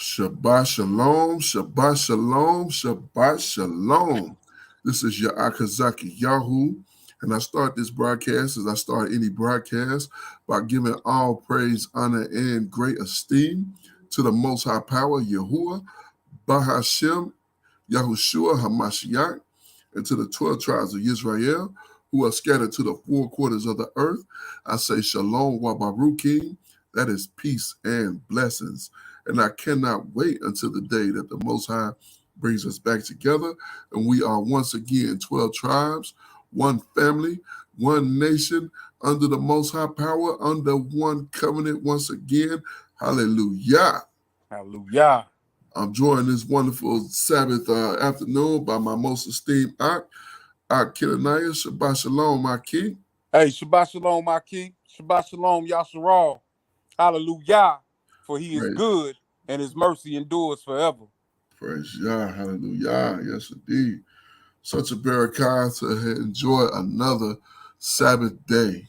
Shabbat shalom, Shabbat shalom, Shabbat shalom. This is your Akazaki Yahoo, and I start this broadcast as I start any broadcast by giving all praise, honor, and great esteem to the Most High Power, Yahuwah, Bahashem, Yahushua, Hamashiach, and to the 12 tribes of Israel who are scattered to the four quarters of the earth. I say Shalom wa Baruchim, that is peace and blessings. And I cannot wait until the day that the Most High brings us back together. And we are once again 12 tribes, one family, one nation, under the Most High Power, under one covenant once again. Hallelujah. Hallelujah. I'm joined this wonderful Sabbath afternoon by my most esteemed Ak Kenaniah. Shabbat shalom, my king. Hey, Shabbat shalom, my king. Shabbat shalom, Yasharal. Hallelujah. For he is good and his mercy endures forever. Praise Yah. Hallelujah. Yes, indeed. Such a barakah to enjoy another Sabbath day.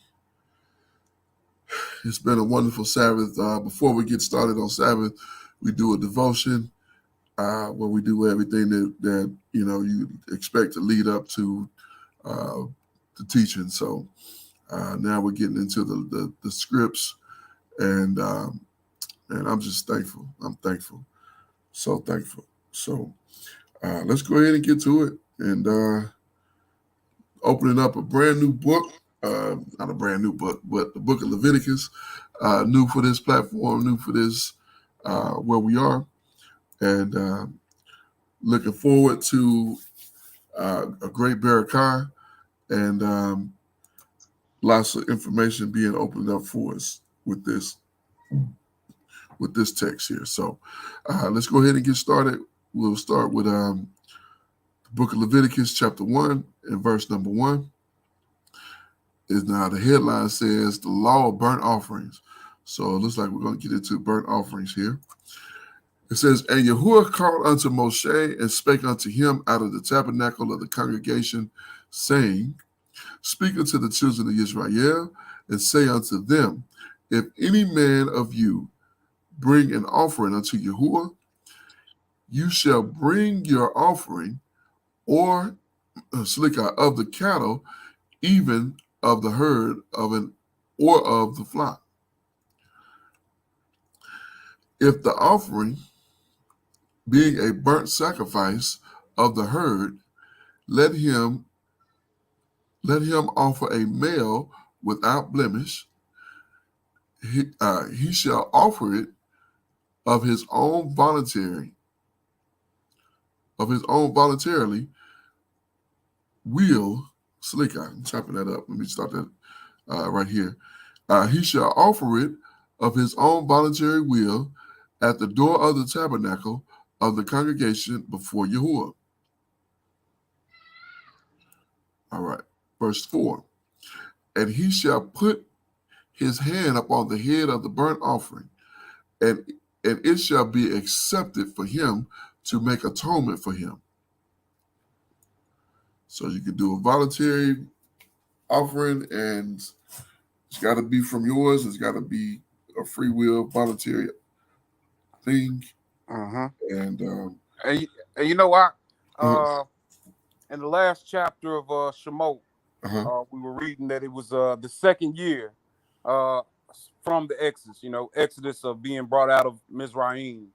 It's been a wonderful Sabbath. Before we get started on Sabbath, we do a devotion where we do everything that you expect to lead up to the teaching. So now we're getting into the scripts, and I'm just thankful. I'm thankful, so thankful. So let's go ahead and get to it, and opening up a brand new book. Not a brand new book, but the book of Leviticus, new for this platform, new for this where we are, and looking forward to a great barakah and lots of information being opened up for us with this text here. So let's go ahead and get started. We'll start with the book of Leviticus, chapter 1, and verse number 1. Now the headline says the law of burnt offerings. So it looks like we're going to get into burnt offerings here. It says, and Yahuwah called unto Moshe and spake unto him out of the tabernacle of the congregation, saying, speak unto the children of Israel, and say unto them, if any man of you bring an offering unto Yahuwah, you shall bring your offering, or slikah, of the cattle, even of the herd or of the flock. If the offering, being a burnt sacrifice of the herd, let him offer a male without blemish. He shall offer it of his own voluntarily, will, slikah, I'm chopping that up. Let me stop that right here. He shall offer it of his own voluntary will at the door of the tabernacle of the congregation before Yahuwah. All right, verse 4. And he shall put his hand upon the head of the burnt offering, and it shall be accepted for him to make atonement for him. So you can do a voluntary offering, and it's got to be from yours. It's got to be a free will, voluntary thing. And you know what? In the last chapter of Shemot, we were reading that it was the second year from the Exodus. Exodus of being brought out of Mizraim,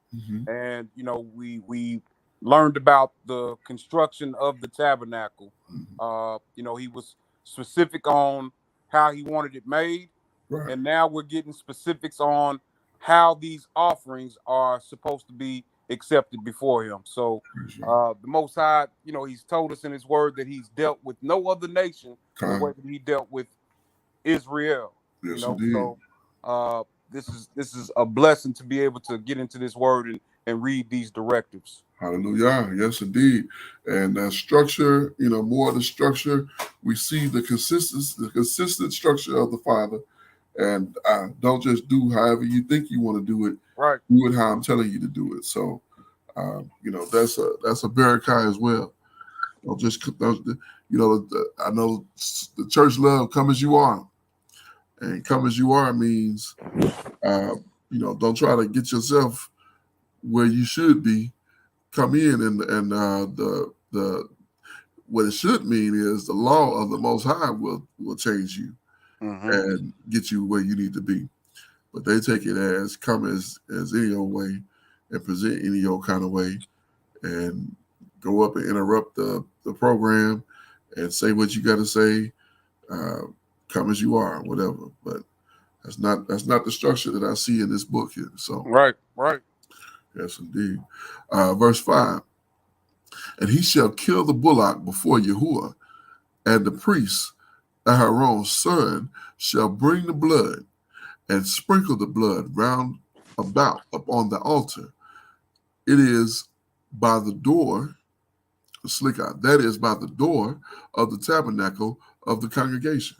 and we learned about the construction of the tabernacle. He was specific on how he wanted it made, right. And now we're getting specifics on how these offerings are supposed to be accepted before him. So the Most High, he's told us in his word that he's dealt with no other nation the way that he dealt with Israel. Yes, so this is a blessing to be able to get into this word and read these directives. Hallelujah. Yes, indeed. And structure, more of the structure. We see the consistent structure of the Father. And don't just do however you think you want to do it. Right. Do it how I'm telling you to do it. So, that's a barakah as well. Don't just, I know the church love come as you are. And come as you are means, don't try to get yourself where you should be, come in, and the what it should mean is the law of the Most High will change you and get you where you need to be. But they take it as come as any old way and present any old kind of way and go up and interrupt the program and say what you got to say, come as you are, whatever. But that's not the structure that I see in this book here. So right. yes, indeed. Verse 5, and he shall kill the bullock before Yahuwah, and the priest, Aaron's son, shall bring the blood and sprinkle the blood round about upon the altar. It is by the door, slickah, that is by the door of the tabernacle of the congregation.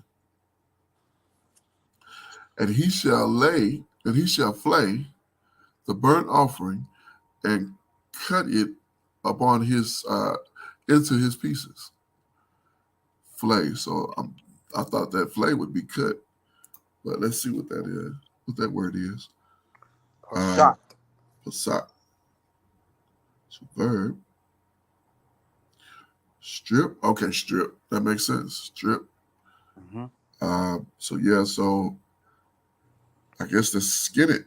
And he shall flay the burnt offering and cut it upon his into his pieces. Flay. So I thought that flay would be cut, but let's see what that is. What that word is. Pashat. Pasat. It's a verb. Strip. Okay, strip. That makes sense. Strip. So yeah. So I guess to skin it.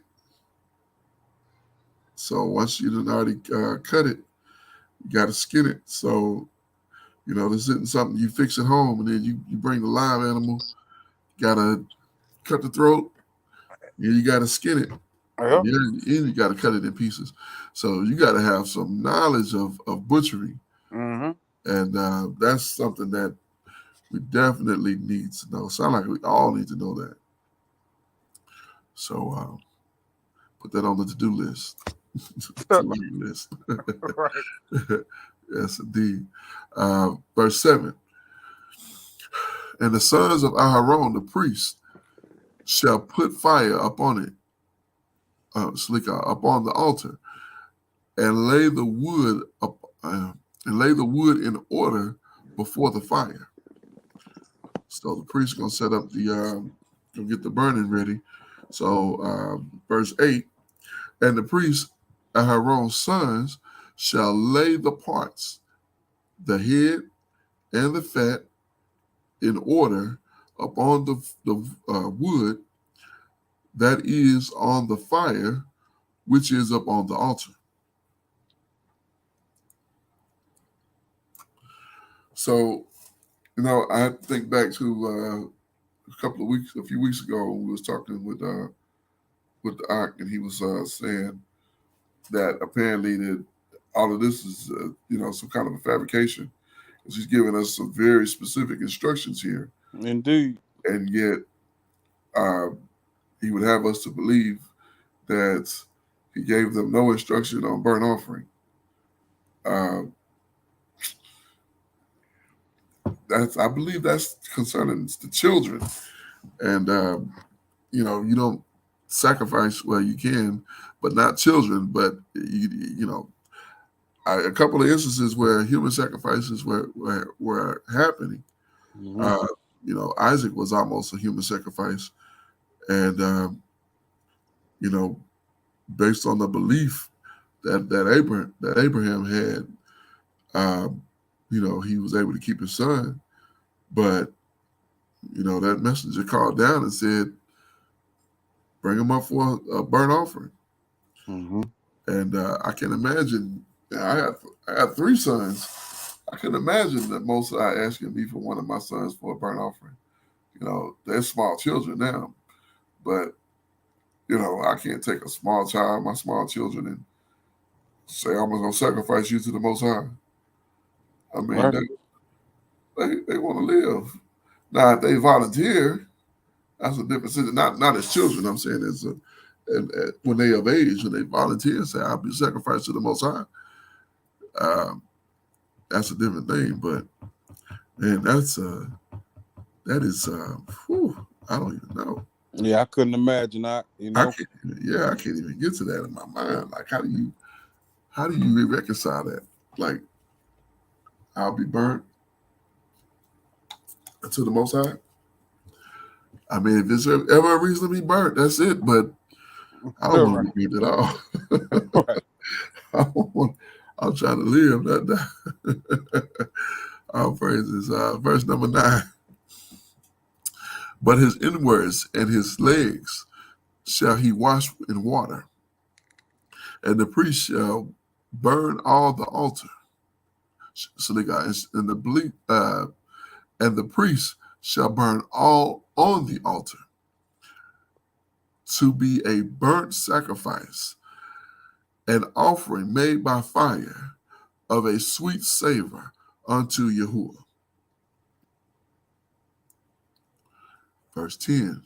So once you done already cut it, you got to skin it. So, this isn't something you fix at home and then you bring the live animal, got to cut the throat, and you got to skin it. Yep. And you got to cut it in pieces. So you got to have some knowledge of butchery. And that's something that we definitely need to know. Sound like we all need to know that. So put that on the to-do list. List. Right. Yes, indeed. Verse 7. And the sons of Aharon, the priest, shall put fire upon it, upon the altar, and lay the wood in order before the fire. So the priest is gonna set up gonna get the burning ready. So verse 8, and the priest, Aharon's sons, shall lay the parts, the head and the fat, in order upon the wood that is on the fire, which is upon the altar. So, I think back to a few weeks ago, we was talking with the Ak, and he was saying that apparently that all of this is some kind of a fabrication. He's giving us some very specific instructions here. Indeed. And yet he would have us to believe that he gave them no instruction on burnt offering. I believe that's concerning the children. And, you don't sacrifice, well, you can, but not children. But, a couple of instances where human sacrifices were happening. Isaac was almost a human sacrifice. And, based on the belief that Abraham had, he was able to keep his son. But, that messenger called down and said, bring him up for a burnt offering. And I can imagine, I had 3 sons. I can imagine that most are asking me for one of my sons for a burnt offering. They're small children now. But, I can't take a small child, my small children, and say, I'm going to sacrifice you to the Most High. I mean, right. they want to live. Now, if they volunteer, that's a different situation. Not as children, I'm saying when they of age, when they volunteer and say, I'll be sacrificed to the Most High. That's a different thing. But, man, that is, I don't even know. Yeah, I couldn't imagine. I can't even get to that in my mind. Like, how do you reconcile that? Like, I'll be burnt to the Most High. I mean, if there's ever a reason to be burnt, that's it. But I don't want to be burnt at all. Right. I'm trying to live. All praises. Verse number 9. But his inwards and his legs shall he wash in water, and the priest shall burn all the altar. So they got and the priest shall burn all on the altar to be a burnt sacrifice, an offering made by fire of a sweet savor unto Yahuwah. Verse 10.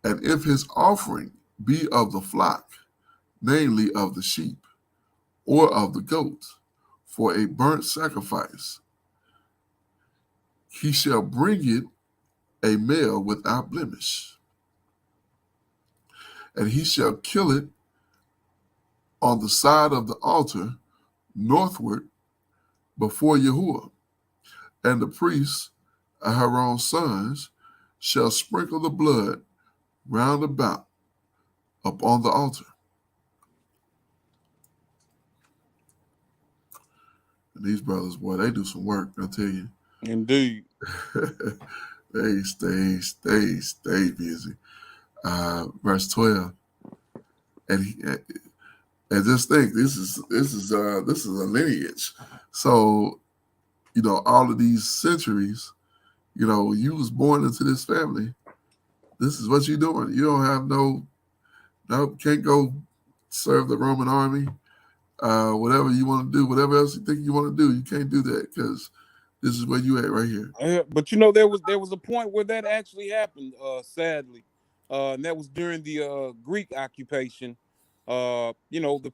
And if his offering be of the flock, namely of the sheep, or of the goat, for a burnt sacrifice, he shall bring it a male without blemish, and he shall kill it on the side of the altar northward before Yahuwah, and the priests, Aaron's sons, shall sprinkle the blood round about upon the altar. And these brothers, boy, they do some work, I tell you. Indeed. They stay busy. Verse 12. And just think, this is a lineage. So, all of these centuries, you was born into this family. This is what you're doing. You don't have can't go serve the Roman army. Whatever you want to do, whatever else you think you want to do, you can't do that because this is where you at right here. But there was a point where that actually happened, sadly. And that was during the Greek occupation. The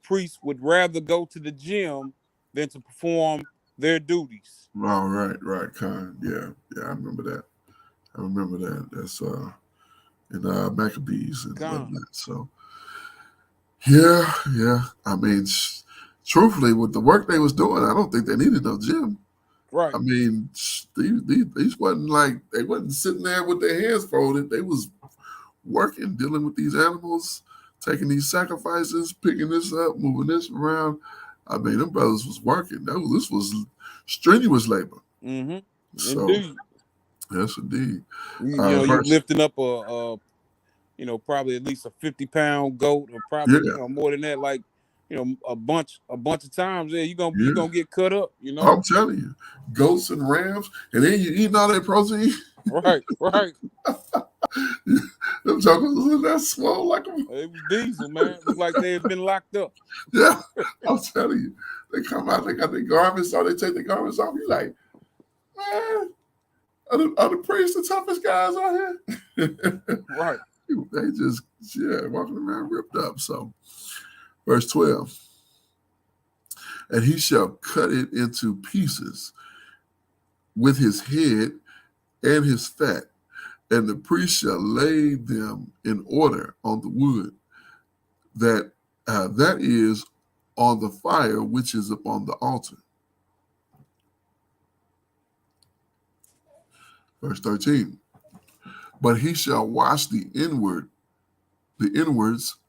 priests would rather go to the gym than to perform their duties. Oh, right, Khan. Yeah, I remember that. That's in Maccabees and whatnot. So, yeah. I mean, truthfully, with the work they was doing, I don't think they needed no gym. Right. I mean, these wasn't like they wasn't sitting there with their hands folded. They was working, dealing with these animals, taking these sacrifices, picking this up, moving this around. I mean, them brothers was working. This was strenuous labor. Mm-hmm. So, indeed. Yes, indeed. You lifting up probably at least a 50-pound goat, or probably more than that. Like, a bunch of times. Yeah, you're gonna get cut up. I'm telling you, goats and rams, and then you eating all that protein. Right. Them jokers that swole like them. It was diesel, man. Looked like they had been locked up. Yeah, I'm telling you, they come out, they got their garments on, they take their garments off. You like, man, are the priests the toughest guys out here? Right. They just walking around ripped up. So, verse 12. And he shall cut it into pieces with his head and his fat, and the priest shall lay them in order on the wood that is on the fire which is upon the altar. Verse 13. But he shall wash the inwards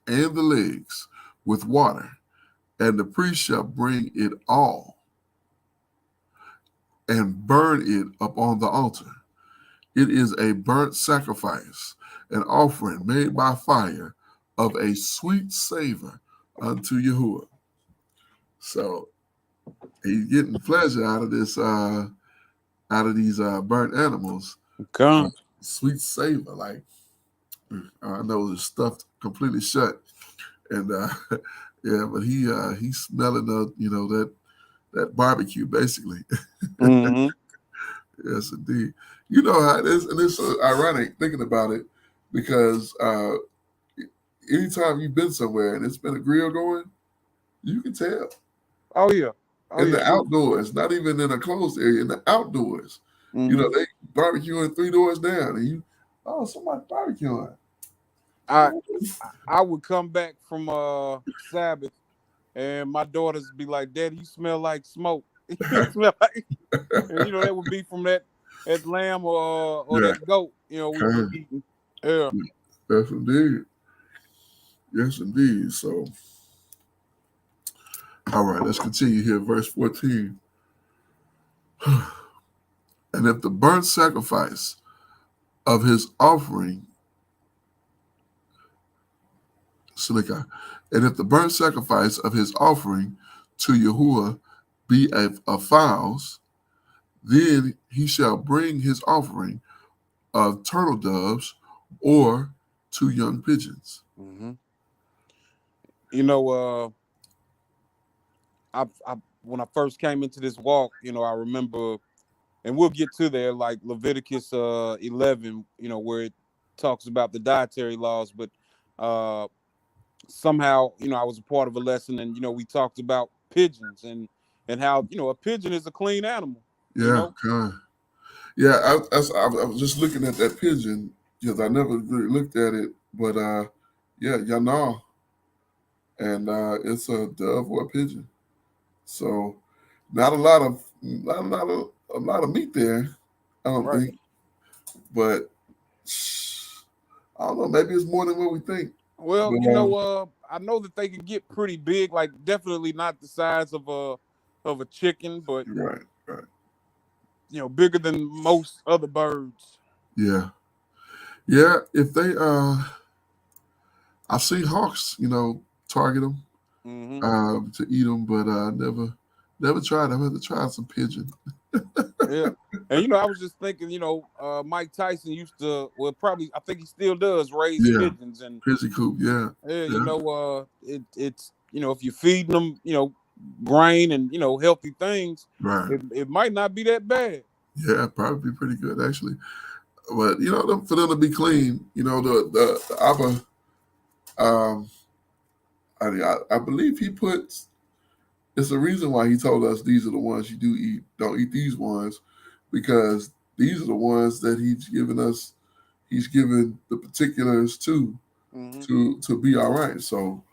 and the legs with water, and the priest shall bring it all and burn it upon the altar. It is a burnt sacrifice, an offering made by fire of a sweet savor unto Yahuwah. So he's getting pleasure out of this, out of these burnt animals. Sweet savor, like I know it's stuffed completely shut, and but he's smelling that barbecue basically. Mm-hmm. Yes, indeed. You know how it is, and it's ironic thinking about it because anytime you've been somewhere and it's been a grill going, you can tell. Oh yeah. In the outdoors, not even in a closed area, in the outdoors. Mm-hmm. They barbecuing 3 doors down, and somebody barbecuing. I would come back from Sabbath, and my daughters be like, "Daddy, you smell like smoke." You smell like, and that would be from that lamb or that goat. We be eating. Yeah. Yes, indeed. So, All right, let's continue here. Verse 14. And if the burnt sacrifice of his offering, Silicon, and if the burnt sacrifice of his offering to Yahuwah be of fowls, then he shall bring his offering of turtle doves or 2 young pigeons. Mm-hmm. You know, I when I first came into this walk, you know, I remember, and we'll get to there, like Leviticus 11, you know, where it talks about the dietary laws, but somehow, you know, I was a part of a lesson, and you know, we talked about pigeons and how, you know, a pigeon is a clean animal. You Yeah, know, kind. Yeah, I was just looking at that pigeon because I never really looked at it, but yeah, Yana, and it's a dove or a pigeon. So not a lot of a lot of meat there, I don't right? think, but I don't know. Maybe it's more than what we think. Well, But you know, I know that they can get pretty big, like definitely not the size of a chicken, but right, right, you know, bigger than most other birds. yeah, yeah. If they I've seen hawks, target them Mm-hmm. to eat them, but never tried. I've had to try some pigeon. Yeah. And you know, I was just thinking, you know, Mike Tyson used to, well, probably, I think he still does raise Yeah, pigeons, and pigeon coop. Yeah, yeah, you yeah, know, it's you know, if you're feeding them, you know, grain and you know healthy things, right. it might not be that bad. Yeah, probably be pretty good actually. But for them to be clean, the Abba, um, I believe he puts. It's the reason why he told us these are the ones you do eat. Don't eat these ones, because these are the ones that he's given us. He's given the particulars Hmm. to be all right. So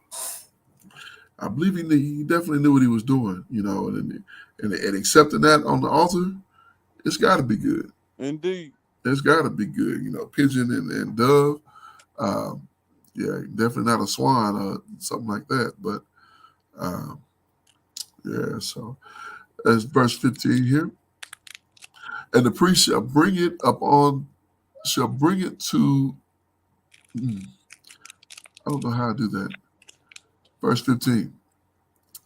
I believe he definitely knew what he was doing. And accepting that on the altar, it's got to be good. Indeed. It's got to be good. Pigeon and dove. Um, yeah, definitely not a swan or something like that. But um, yeah, so that's verse 15 here. And the priest shall bring it shall bring it to, I don't know how to do that. Verse 15.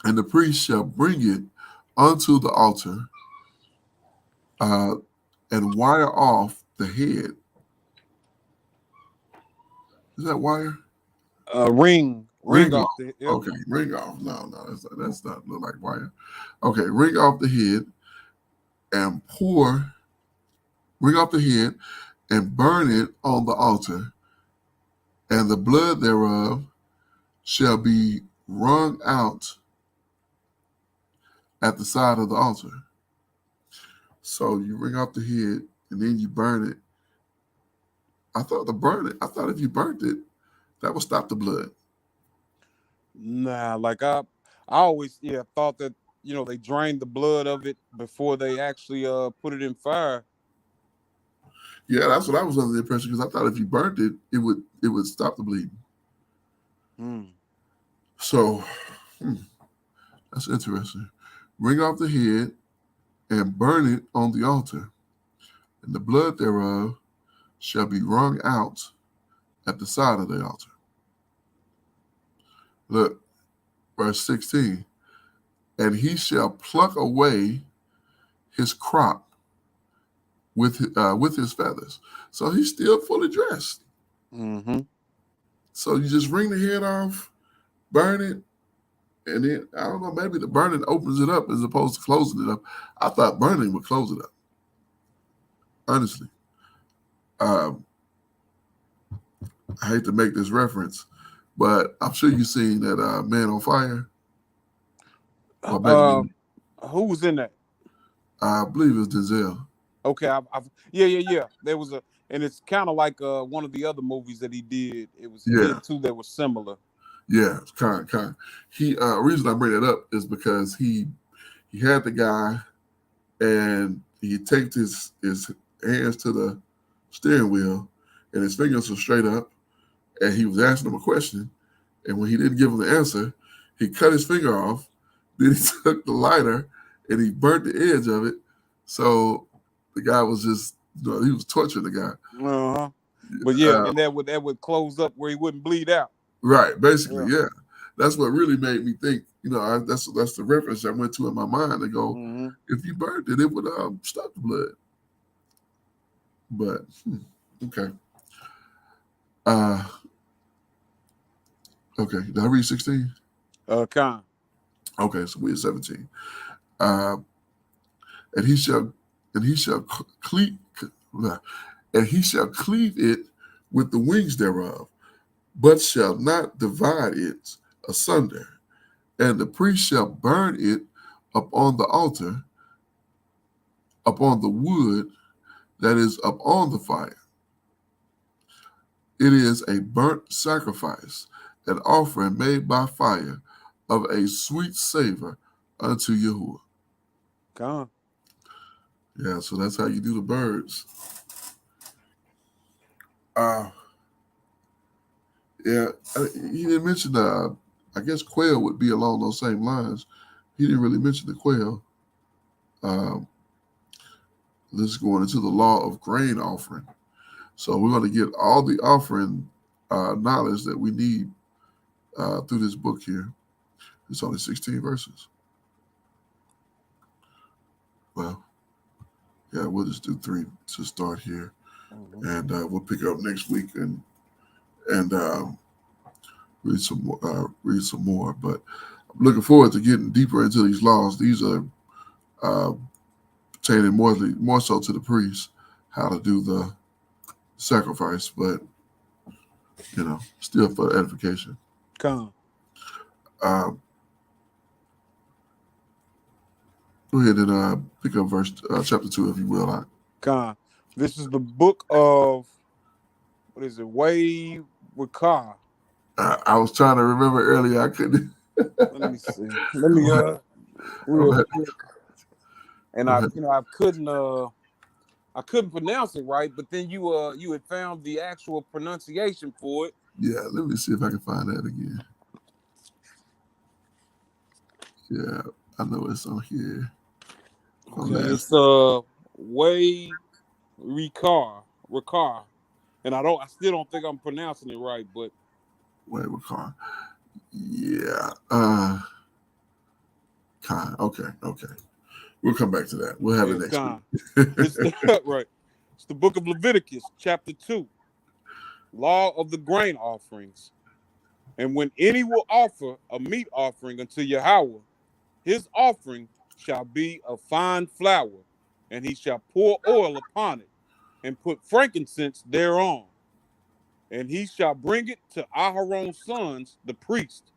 And the priest shall bring it unto the altar uh, and wire off the head. Is that wire? Ring Ring off off. the yep. Okay, ring off. No, that's not look like wire. Okay, ring off the head and ring off the head and burn it on the altar, and the blood thereof shall be wrung out at the side of the altar. So you ring off the head and then you burn it. I thought if you burnt it, that would stop the blood. Nah, like I always thought that you know they drained the blood of it before they actually put it in fire. Yeah, that's what I was under the impression, because I thought if you burnt it, it would stop the bleeding. Hmm. So that's interesting. Ring off the head and burn it on the altar, and the blood thereof shall be wrung out at the side of the altar. Look, verse 16. And he shall pluck away his crop with his feathers. So he's still fully dressed. Mm-hmm. So you just wring the head off, burn it, and then I don't know, maybe the burning opens it up as opposed to closing it up. I thought burning would close it up. Honestly, um, I hate to make this reference, but I'm sure you've seen that Man on Fire. Or Uh, maybe who was in that? I believe it was Denzel. Okay, yeah. There was a, and it's kind of like one of the other movies that he did. He Yeah, did two that were similar. yeah, kind. He reason I bring it up is because he had the guy and he taped his hands to the steering wheel and his fingers were straight up, and he was asking him a question, and when he didn't give him the answer, he cut his finger off, Then he took the lighter and he burnt the edge of it. So the guy was just, he was torturing the guy. Uh-huh. But yeah, and that would close up where he wouldn't bleed out. Right, basically, yeah. That's what really made me think. That's the reference I went to in my mind to go. Mm-hmm. If you burned it, it would stop the blood. But okay. Okay. Did I read 16? Con. Okay, so we're at 17. And he shall cleave it with the wings thereof, but shall not divide it asunder. And the priest shall burn it upon the altar, upon the wood that is upon the fire. It is a burnt sacrifice, an offering made by fire of a sweet savor unto Yahuwah. Con. Yeah, so that's how you do the birds. Yeah, he didn't mention, I guess quail would be along those same lines. He didn't really mention the quail. This is going into the law of grain offering. So we're going to get all the offering knowledge that we need through this book here. It's only 16 verses. Well, yeah, we'll just do 3 to start here. Mm-hmm. And we'll pick up next week and read some more. But I'm looking forward to getting deeper into these laws. These are pertaining more so to the priests, how to do the sacrifice, but still for edification. Come. Go ahead and pick up verse chapter 2, if you will. Come. This is the book of what is it? Way Wakar. I was trying to remember earlier. I couldn't. Let me see. Let me real quick. And I couldn't pronounce it right, but then you had found the actual pronunciation for it. Yeah, let me see if I can find that again. Yeah, I know it's on here. Okay, it's Way Ricard, and I still don't think I'm pronouncing it right, but Way Ricard. Yeah. Okay. We'll come back to that. We'll have it next week. Right. It's the book of Leviticus, chapter 2. Law of the grain offerings. And when any will offer a meat offering unto Yahweh, his offering shall be of fine flour, and he shall pour oil upon it, and put frankincense thereon. And he shall bring it to Aharon's sons, the priest,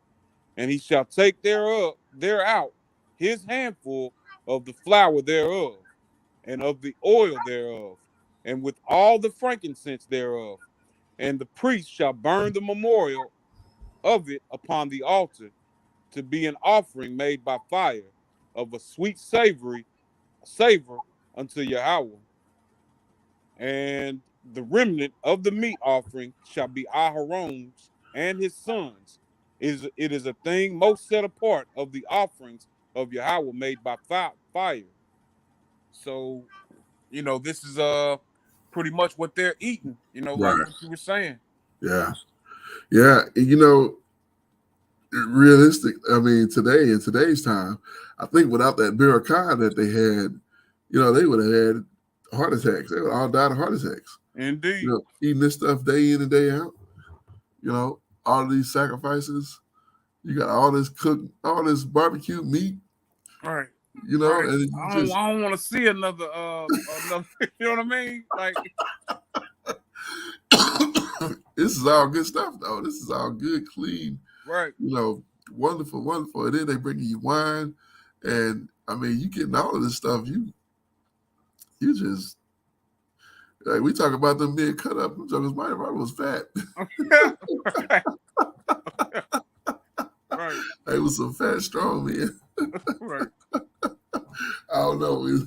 and he shall take thereout his handful of the flour thereof, and of the oil thereof, and with all the frankincense thereof. And the priest shall burn the memorial of it upon the altar, to be an offering made by fire of a sweet savor unto Yahweh. And the remnant of the meat offering shall be Aharon's and his sons. It is a thing most set apart of the offerings of Yahweh made by fire. So, this is pretty much what they're eating, right. Like what you were saying. Yeah. Realistic. I mean, in today's time, I think without that barakah that they had, they would have had heart attacks. They would all died of heart attacks. Indeed. Eating this stuff day in and day out. All of these sacrifices. You got all this barbecue meat. Right. Right. And I don't want to see another. You know what I mean? Like, this is all good stuff, though. This is all good, clean. Right. Wonderful. And then they bring you wine, and I mean, you getting all of this stuff. You just like we talk about them being cut up. My brother was fat. Right. They was some fat, strong men. Right. I don't know, but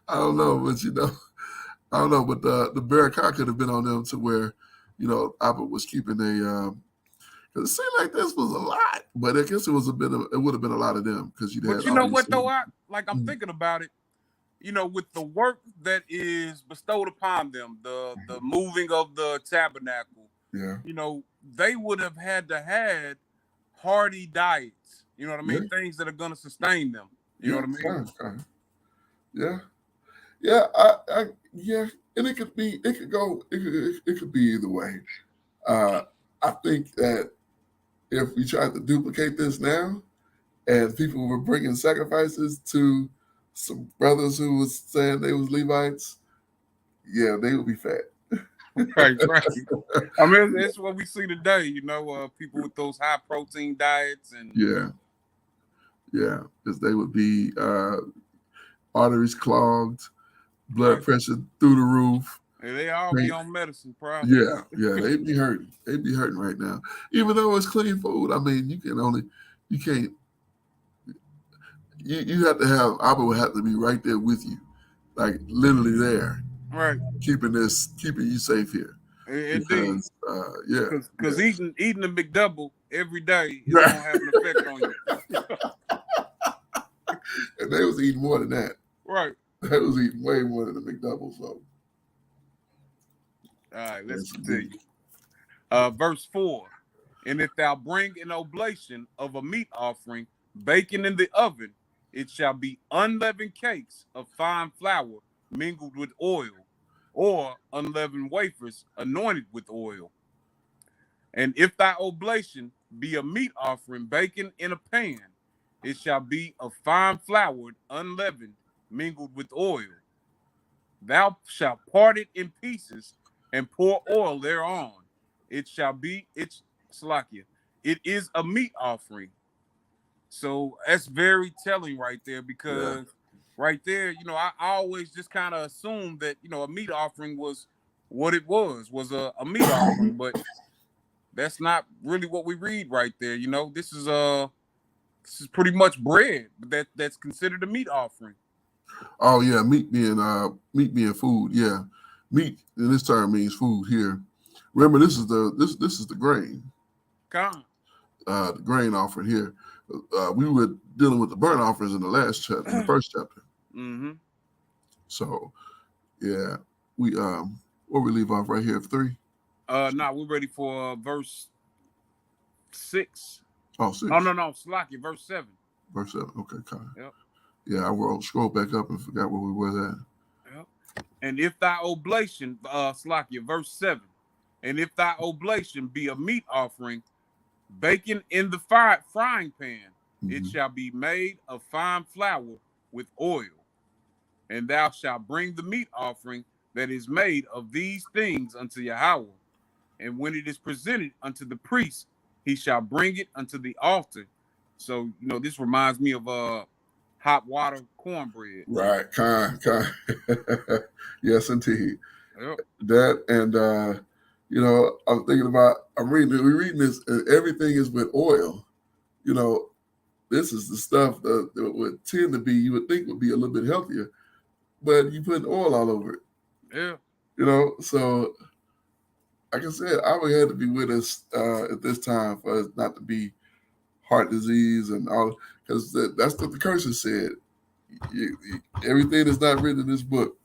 I don't know, but the barakah could have been on them to where, Abba was keeping Because it seemed like this was a lot, but I guess it would have been a lot of them because you'd But had you all know these what though? things. I'm thinking about it. With the work that is bestowed upon them, the moving of the tabernacle, Yeah. They would have had to had hearty diets. You know what I mean? Yeah. Things that are gonna sustain them. You know Yeah. what I mean? Fine. Yeah. Yeah. Yeah. And it could be. It could go. It could be either way. I think that if we tried to duplicate this now, and people were bringing sacrifices to some brothers who was saying they was Levites, yeah, they would be fat. Right, right. I mean, it's what we see today. People with those high protein diets and Yeah. Yeah. Because they would be arteries clogged, blood right. pressure through the roof. And they all be Pain. on medicine, probably. Yeah, they'd be hurting. They'd be hurting right now. Even though it's clean food, I mean, you can't, you have to have, Abba would have to be right there with you, like literally there, Right. keeping you safe here. Indeed. Because, yeah. Because eating the McDouble every day is Right. gonna have an effect on you. And they was eating more than that. Right. They was eating way more than the McDouble. So, all right, let's yes, continue. indeed. Verse 4. And if thou bring an oblation of a meat offering, baking in the oven, it shall be unleavened cakes of fine flour mingled with oil, or unleavened wafers anointed with oil. And if thy oblation be a meat offering baken in a pan, it shall be of fine flour, unleavened, mingled with oil. Thou shalt part it in pieces and pour oil thereon. It shall be it's Salakia. It is a meat offering. So that's very telling right there, because right there, I always just kind of assumed that, a meat offering was what it was a meat offering, but that's not really what we read right there. This is pretty much bread, but that's considered a meat offering. Oh yeah, meat being food. Yeah, meat in this term means food here. Remember, this is the grain. Come. The grain offering here. We were dealing with the burnt offerings in the last chapter, in the first chapter. Mm-hmm. So, yeah, we where we leave off right here at 3. No, we're ready for verse 6. Oh, 6. No, Slacky, verse 7. Verse 7. Okay, kind of. Yep. Yeah, I scroll back up and forgot where we were at. Yep. And if thy oblation, Slacky, verse 7. And if thy oblation be a meat offering, baking in the frying pan, it shall be made of fine flour with oil. And thou shalt bring the meat offering that is made of these things unto Yahweh. And when it is presented unto the priest, he shall bring it unto the altar. So, this reminds me of hot water cornbread. Right, kind. Yes, indeed. Yep. That and I'm thinking about we're reading this, and everything is with oil. This is the stuff that would tend to be, you would think would be a little bit healthier, but you put oil all over it. Yeah. So like I said, I would have to be with us at this time for us not to be heart disease and all, because that's what the curses said. Everything that's not written in this book,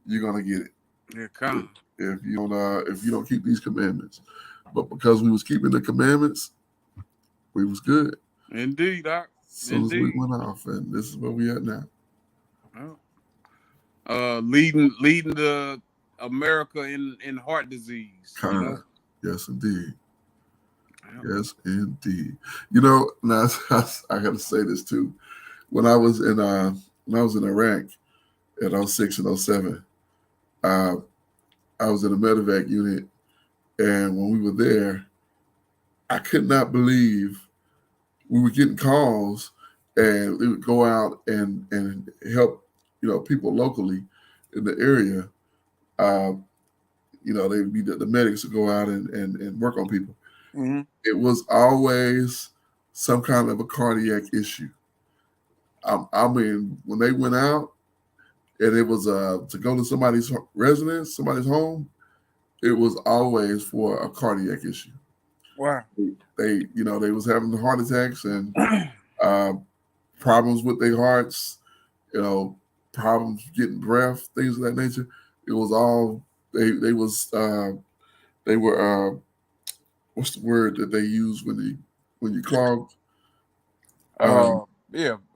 you're gonna get it. Yeah, come. If you don't keep these commandments, but because we was keeping the commandments, we was good. Indeed, Doc. As soon as we went off, and this is where we at now. Leading the America in heart disease. Yes, indeed. Yeah. Yes, indeed. Now I got to say this too. When I was in Iraq in 06 and 07, I was in a medevac unit, and when we were there, I could not believe we were getting calls, and we would go out and help people locally in the area. They would be the medics would go out and work on people. Mm-hmm. It was always some kind of a cardiac issue. I mean, when they went out and it was to go to somebody's residence, somebody's home, it was always for a cardiac issue. Wow. They they was having heart attacks and problems with their hearts, problems getting breath, things of that nature. It was all they were what's the word that they use when you clogged?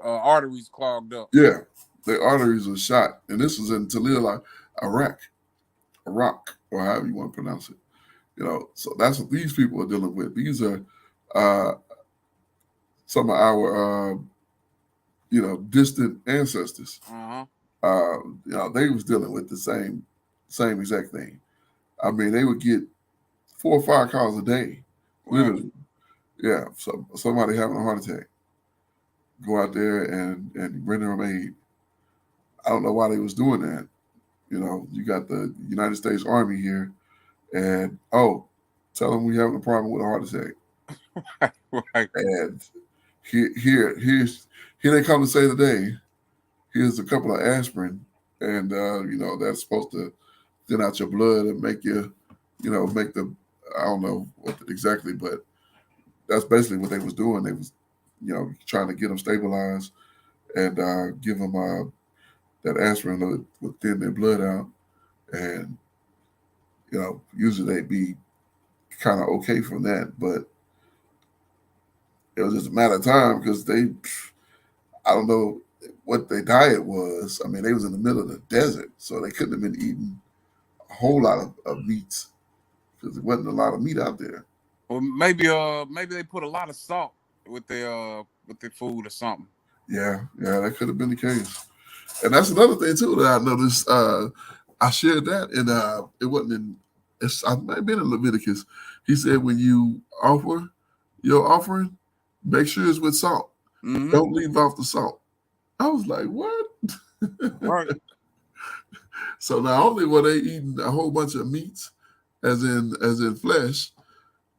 Arteries clogged up. Yeah, their arteries were shot, and this was in Talil, Iraq, or however you want to pronounce it. So that's what these people are dealing with. These are some of our distant ancestors. They was dealing with the same exact thing. I mean, they would get 4 or 5 calls a day, literally. Yeah, so somebody having a heart attack, go out there and render them aid. I don't know why they was doing that. You got the United States Army here, and tell them we having a problem with a heart attack. Right. And here they come to say today, here's a couple of aspirin, and that's supposed to thin out your blood and make you, make the, I don't know what exactly, but that's basically what they was doing. They was, trying to get them stabilized and give them that aspirin that would thin their blood out, and usually they'd be kind of okay from that, but it was just a matter of time because I don't know what their diet was. I mean, they was in the middle of the desert, so they couldn't have been eating a whole lot of meats because there wasn't a lot of meat out there. Well, maybe they put a lot of salt with their food or something. Yeah, that could have been the case. And that's another thing too that I noticed. I shared that, and it wasn't in. I might have been in Leviticus. He said when you offer your offering, make sure it's with salt. Mm-hmm. Don't leave off the salt. I was like, what? Right. So not only were they eating a whole bunch of meats, as in flesh,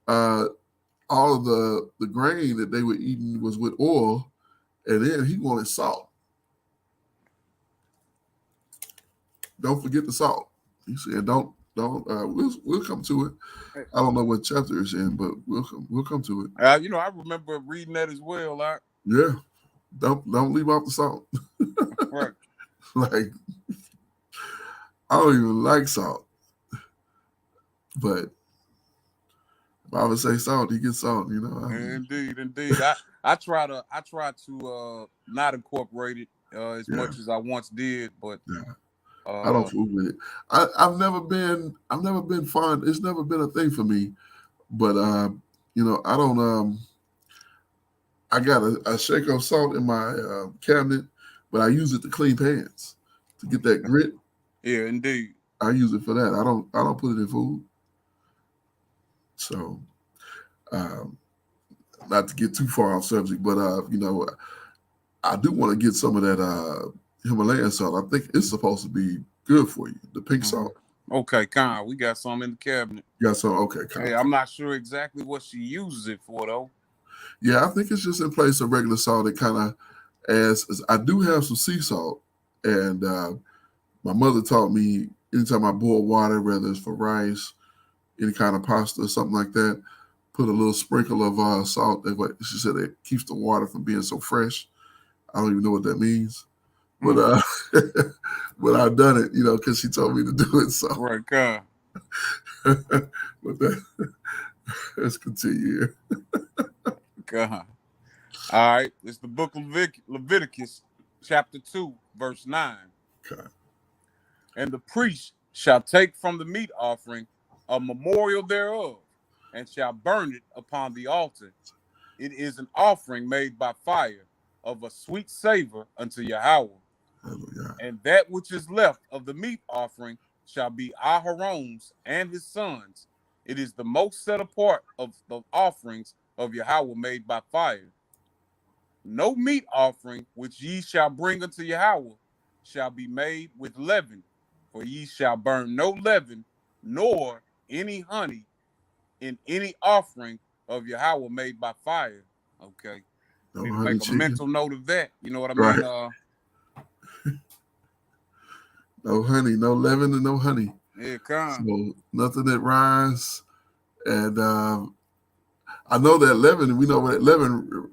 all of the grain that they were eating was with oil, and then he wanted salt. Don't forget the salt. He said, don't. We'll come to it. I don't know what chapter it's in, but we'll come to it. I remember reading that as well. Yeah, don't leave off the salt. Right. Like, I don't even like salt, but if I would say salt, he gets salt. Indeed. I try to not incorporate it as much as I once did, but I don't fool with it. I've never been fond. It's never been a thing for me. But I don't. I got a shake of salt in my cabinet, but I use it to clean pans to get that grit. Yeah, indeed. I use it for that. I don't put it in food. So, not to get too far off subject, but I do want to get some of that Himalayan salt. I think it's supposed to be good for you. The pink salt. Okay, Con, we got some in the cabinet. You got some? Okay, Con. Hey, I'm not sure exactly what she uses it for, though. Yeah, I think it's just in place of regular salt. It kind of adds. I do have some sea salt, and my mother taught me anytime I boil water, whether it's for rice, any kind of pasta or something like that, put a little sprinkle of salt. She said it keeps the water from being so fresh. I don't even know what that means, but but I've done it, because she told me to do it. So right, God. But let's continue here. God. All right, it's the book of Leviticus, chapter 2, verse 9. Okay. And the priest shall take from the meat offering a memorial thereof, and shall burn it upon the altar. It is an offering made by fire, of a sweet savor unto Yahweh. Hallelujah. And that which is left of the meat offering shall be Aharon's and his sons. It is the most set apart of the offerings of Yahweh made by fire. No meat offering which ye shall bring unto Yahweh shall be made with leaven, for ye shall burn no leaven, nor any honey in any offering of Yahweh made by fire. Okay. No Need to honey make a chicken. mental note of that. You know what I Right. mean? No honey, no leaven, and no honey. Yeah, come. So nothing that rise, and I know that leaven. We know what leaven,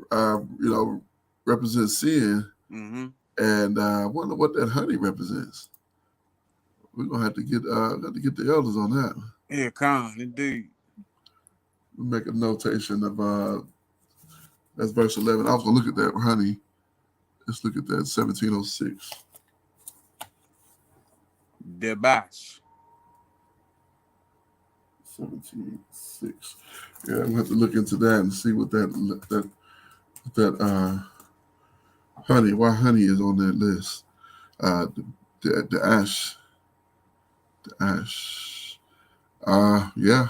represents sin, and I wonder what that honey represents. We're gonna have to get the elders on that. Yeah, con, indeed. We'll make a notation of that's verse 11. I was gonna look at that honey. Let's look at that 1706. Debash. 1706. Yeah, we'll have to look into that and see what that honey, why honey is on that list. The ash. The ash. Yeah,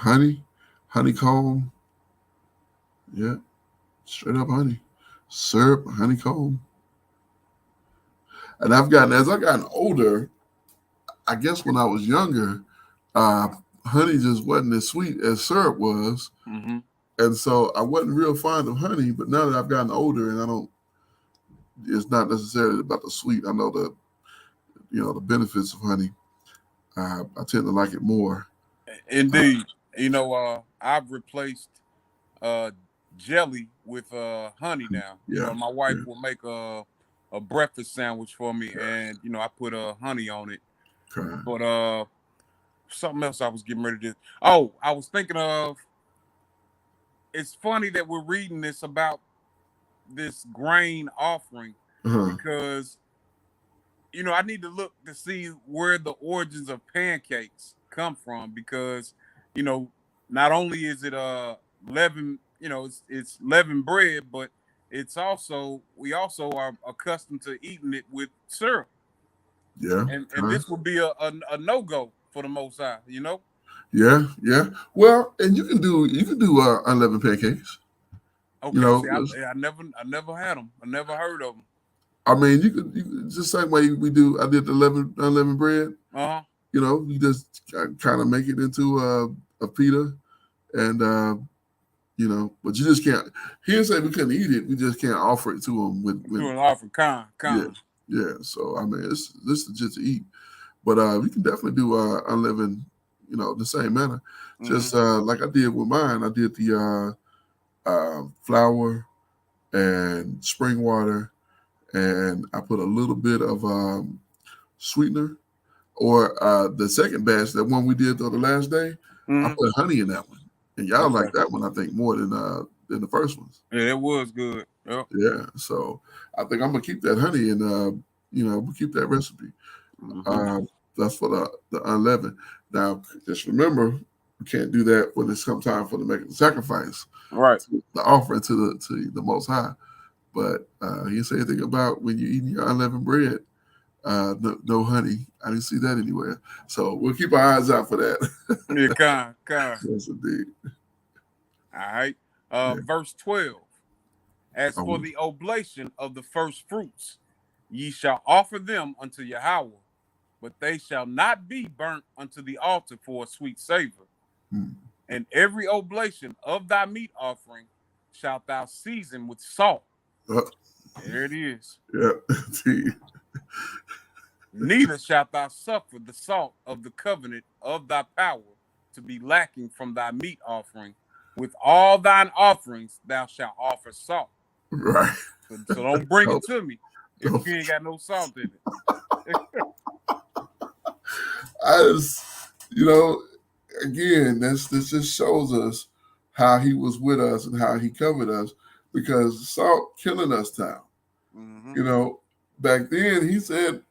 honeycomb. Yeah, straight up honey. Syrup, honeycomb. And as I've gotten older, I guess when I was younger, honey just wasn't as sweet as syrup was. And so I wasn't real fond of honey, but now that I've gotten older and it's not necessarily about the sweet. I know the benefits of honey. I tend to like it more. Indeed. I've replaced jelly with honey now. Yeah. My wife will make a breakfast sandwich for me, and I put honey on it. Okay. But something else I was getting ready to do. Oh, I was thinking of. It's funny that we're reading this about this grain offering because I need to look to see where the origins of pancakes come from because not only is it leaven, it's leavened bread, but we also are accustomed to eating it with syrup. Yeah. And this would be a no-go for the Most High, Yeah, yeah. Well, and you can do unleavened pancakes. Okay, see, I never had them. I never heard of them. I mean, you could just the same way I did the unleavened bread. You just kind of make it into a pita, and but you just can't. He didn't say we couldn't eat it. We just can't offer it to him with an offer, con. Yeah. So I mean, this is just to eat, but we can definitely do unleavened. The same manner. Just like I did with mine, I did the flour and spring water, and I put a little bit of sweetener. Or the second batch, that one we did the last day, I put honey in that one, and y'all like that one, I think, more than the first ones. Yeah, it was good. Yep. Yeah, so I think I'm gonna keep that honey, and we'll keep that recipe. That's for the unleavened. Now, just remember, we can't do that when it's come time for the making the sacrifice, right? The offering to the Most High. But he didn't say anything about when you're eating your unleavened bread. No honey. I didn't see that anywhere. So we'll keep our eyes out for that. Yeah, con. Yes, indeed. All right. Verse 12. As for the oblation of the first fruits, ye shall offer them unto Yahweh, but they shall not be burnt unto the altar for a sweet savor. And every oblation of thy meat offering shalt thou season with salt. There it is. Yeah. Neither shalt thou suffer the salt of the covenant of thy power to be lacking from thy meat offering. With all thine offerings thou shalt offer salt. Right. So don't bring it to me if you ain't got no salt in it. Again, this just shows us how he was with us and how he covered us, because salt killing us now. Back then he said,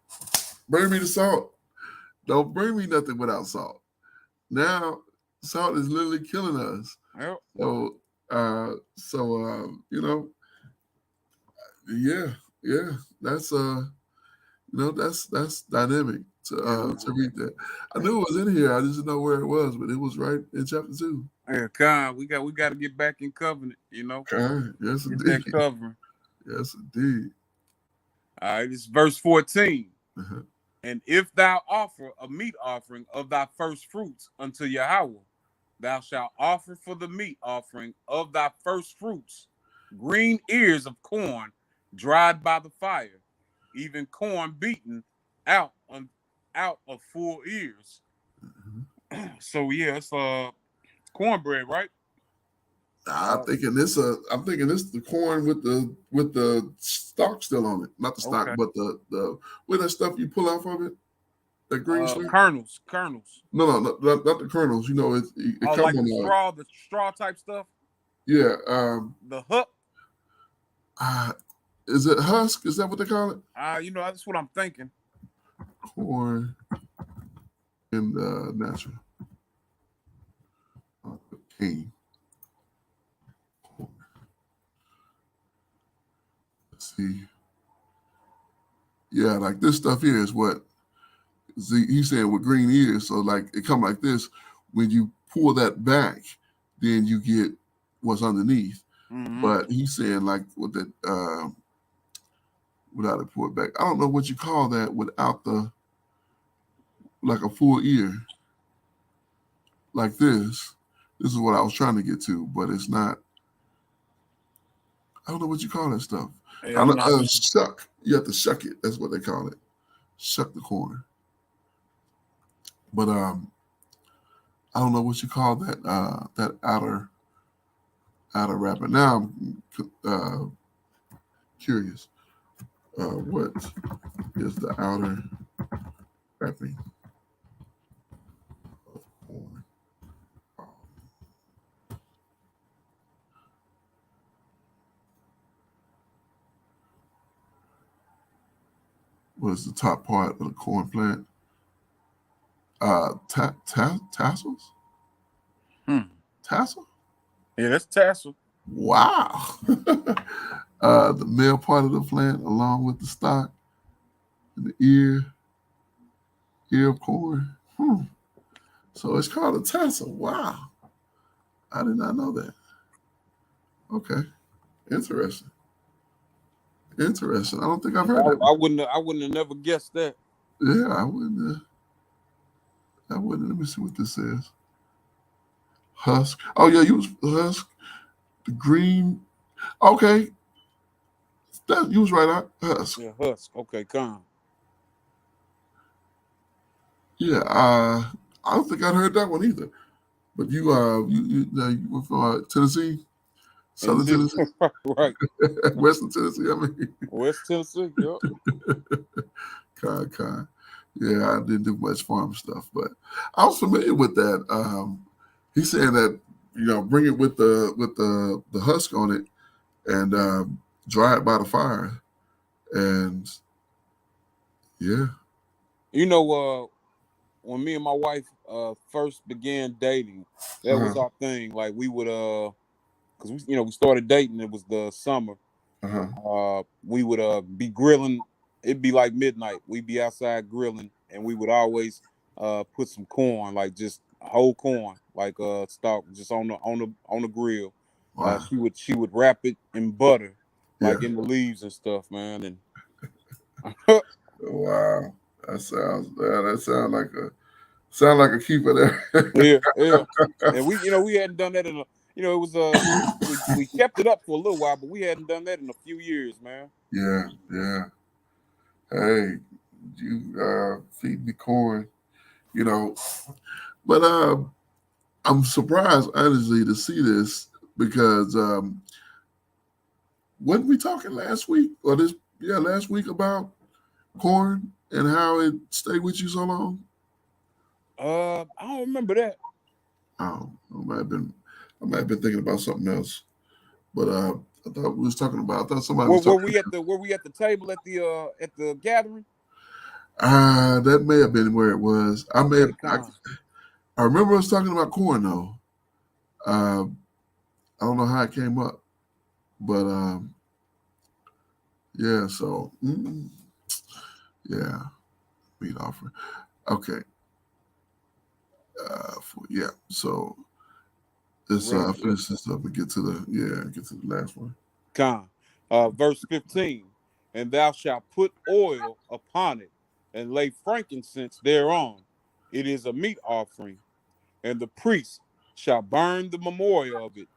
bring me the salt. Don't bring me nothing without salt. Now salt is literally killing us. Yep. That's that's dynamic to read that. I knew it was in here. I just didn't know where it was, but it was right in chapter 2. Yeah, Con, we got to get back in covenant, Con, yes, get indeed. that covering. Yes, indeed. All right, this is verse 14. And if thou offer a meat offering of thy first fruits unto Yahweh, thou shalt offer for the meat offering of thy first fruits green ears of corn dried by the fire, even corn beaten out of full ears. So yeah, it's cornbread, right? I'm thinking this the corn with the stalk still on it, not the stalk, Okay. but the with that stuff you pull off of it, that green stuff. Kernels. No, not the kernels. You know, it Oh, come like on the straw type stuff. yeah. The husk. Is it husk? Is that what they call it? That's what I'm thinking. Corn and natural cane. Let's see. Yeah, like this stuff here is what he's saying with green ears. So like it come like this. When you pull that back, then you get what's underneath. Mm-hmm. But he's saying like with that without it pulled back. I don't know what you call that without the like a full ear. Like this. This is what I was trying to get to, but it's not. I don't know what you call that stuff. Yeah, I'm not. Shuck. You have to shuck it. That's what they call it. Shuck the corn. But I don't know what you call that that outer wrapper. Now I'm curious. What is the outer wrapping of corn? What is the top part of the corn plant? Tassels? Tassel? Yeah, that's tassel. Wow. The male part of the plant, along with the stalk and the ear of corn. So it's called a tassel. Wow. I did not know that. Okay. Interesting. I don't think I've heard that. I wouldn't have never guessed that. Yeah, I wouldn't. Let me see what this says. Husk. Oh yeah, use husk. The green. Okay. You was right. Husk. Yeah, husk. Okay, come. Yeah. I don't think I'd heard that one either. But you were from Tennessee, Southern Tennessee, Right. Western Tennessee. I mean, West Tennessee. Yep. Con. Yeah, I didn't do much farm stuff, but I was familiar with that. He's saying that bring it with the husk on it and dry it by the fire, and yeah. When me and my wife first began dating, that was our thing. Like we would because we started dating. It was the summer. We would be grilling. It'd be like midnight. We'd be outside grilling, and we would always put some corn, like just whole corn, like stalk, just on the grill. Wow. She would wrap it in butter, like Yeah. in the leaves and stuff, man. And Wow. That sounds like a keeper there. yeah. And we hadn't done that in a it was we kept it up for a little while, but we hadn't done that in a few years, man. Yeah. Hey, you feed me corn, But I'm surprised, honestly, to see this because wasn't we talking last week last week about corn and how it stayed with you so long? I don't remember that. Oh, I might have been thinking about something else. But I thought we was talking about. I thought somebody was talking. Were we at the table at the gathering? That may have been where it was. I remember us talking about corn though. I don't know how it came up, but yeah. So yeah, meat offering. Okay. So let's finish this up and get to the last one. Verse 15, and thou shalt put oil upon it, and lay frankincense thereon. It is a meat offering, and the priest shall burn the memorial of it,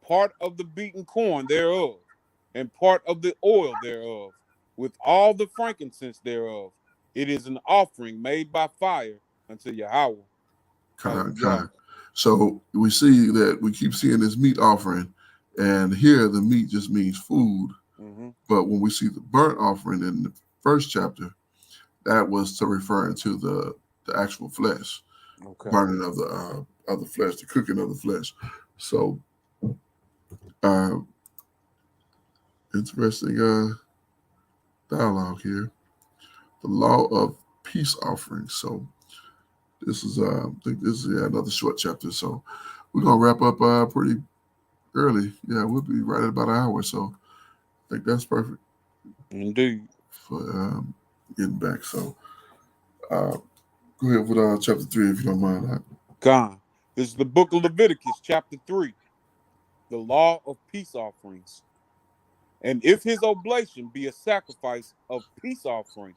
part of the beaten corn thereof, and part of the oil thereof, with all the frankincense thereof. It is an offering made by fire unto Yahweh. Kind. So we see that we keep seeing this meat offering, and here the meat just means food. Mm-hmm. But when we see the burnt offering in the first chapter, that was to referring to the actual flesh, Okay. burning of the flesh, the cooking of the flesh. So uh, interesting dialogue here. The law of peace offerings. So this is I think this is another short chapter. So we're gonna wrap up pretty early. Yeah, we'll be right at about an hour. So I think that's perfect Indeed. for getting back. So go ahead with chapter 3 if you don't mind. God. This is the book of Leviticus, chapter 3, the law of peace offerings. And if his oblation be a sacrifice of peace offering,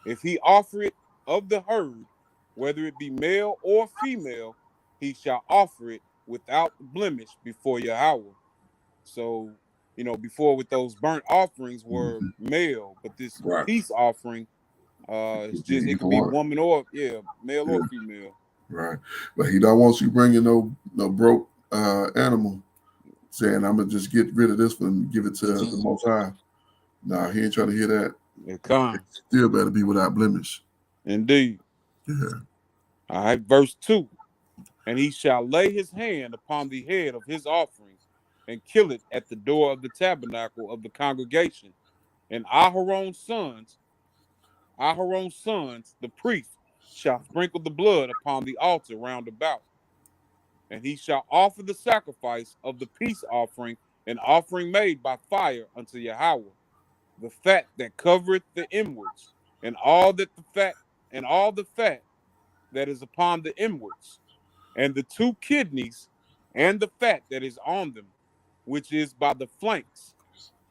if he offer it of the herd, whether it be male or female, he shall offer it without blemish before Yahweh. So, before with those burnt offerings were Mhm. male, but this Right. peace offering, it's Could be just it either could be one. woman or male or Yeah, female. right. But he don't want you bringing no broke animal, saying I'm gonna just get rid of this one and give it to the Most High. Nah, he ain't trying to hear that. Yeah, It con. still better be without blemish. Indeed. Yeah. All right, verse 2. And he shall lay his hand upon the head of his offering and kill it at the door of the tabernacle of the congregation. And Aharon's sons, the priest, shall sprinkle the blood upon the altar round about. And he shall offer the sacrifice of the peace offering, an offering made by fire unto Yahweh, the fat that covereth the inwards, and all the fat that is upon the inwards, and the two kidneys, and the fat that is on them, which is by the flanks,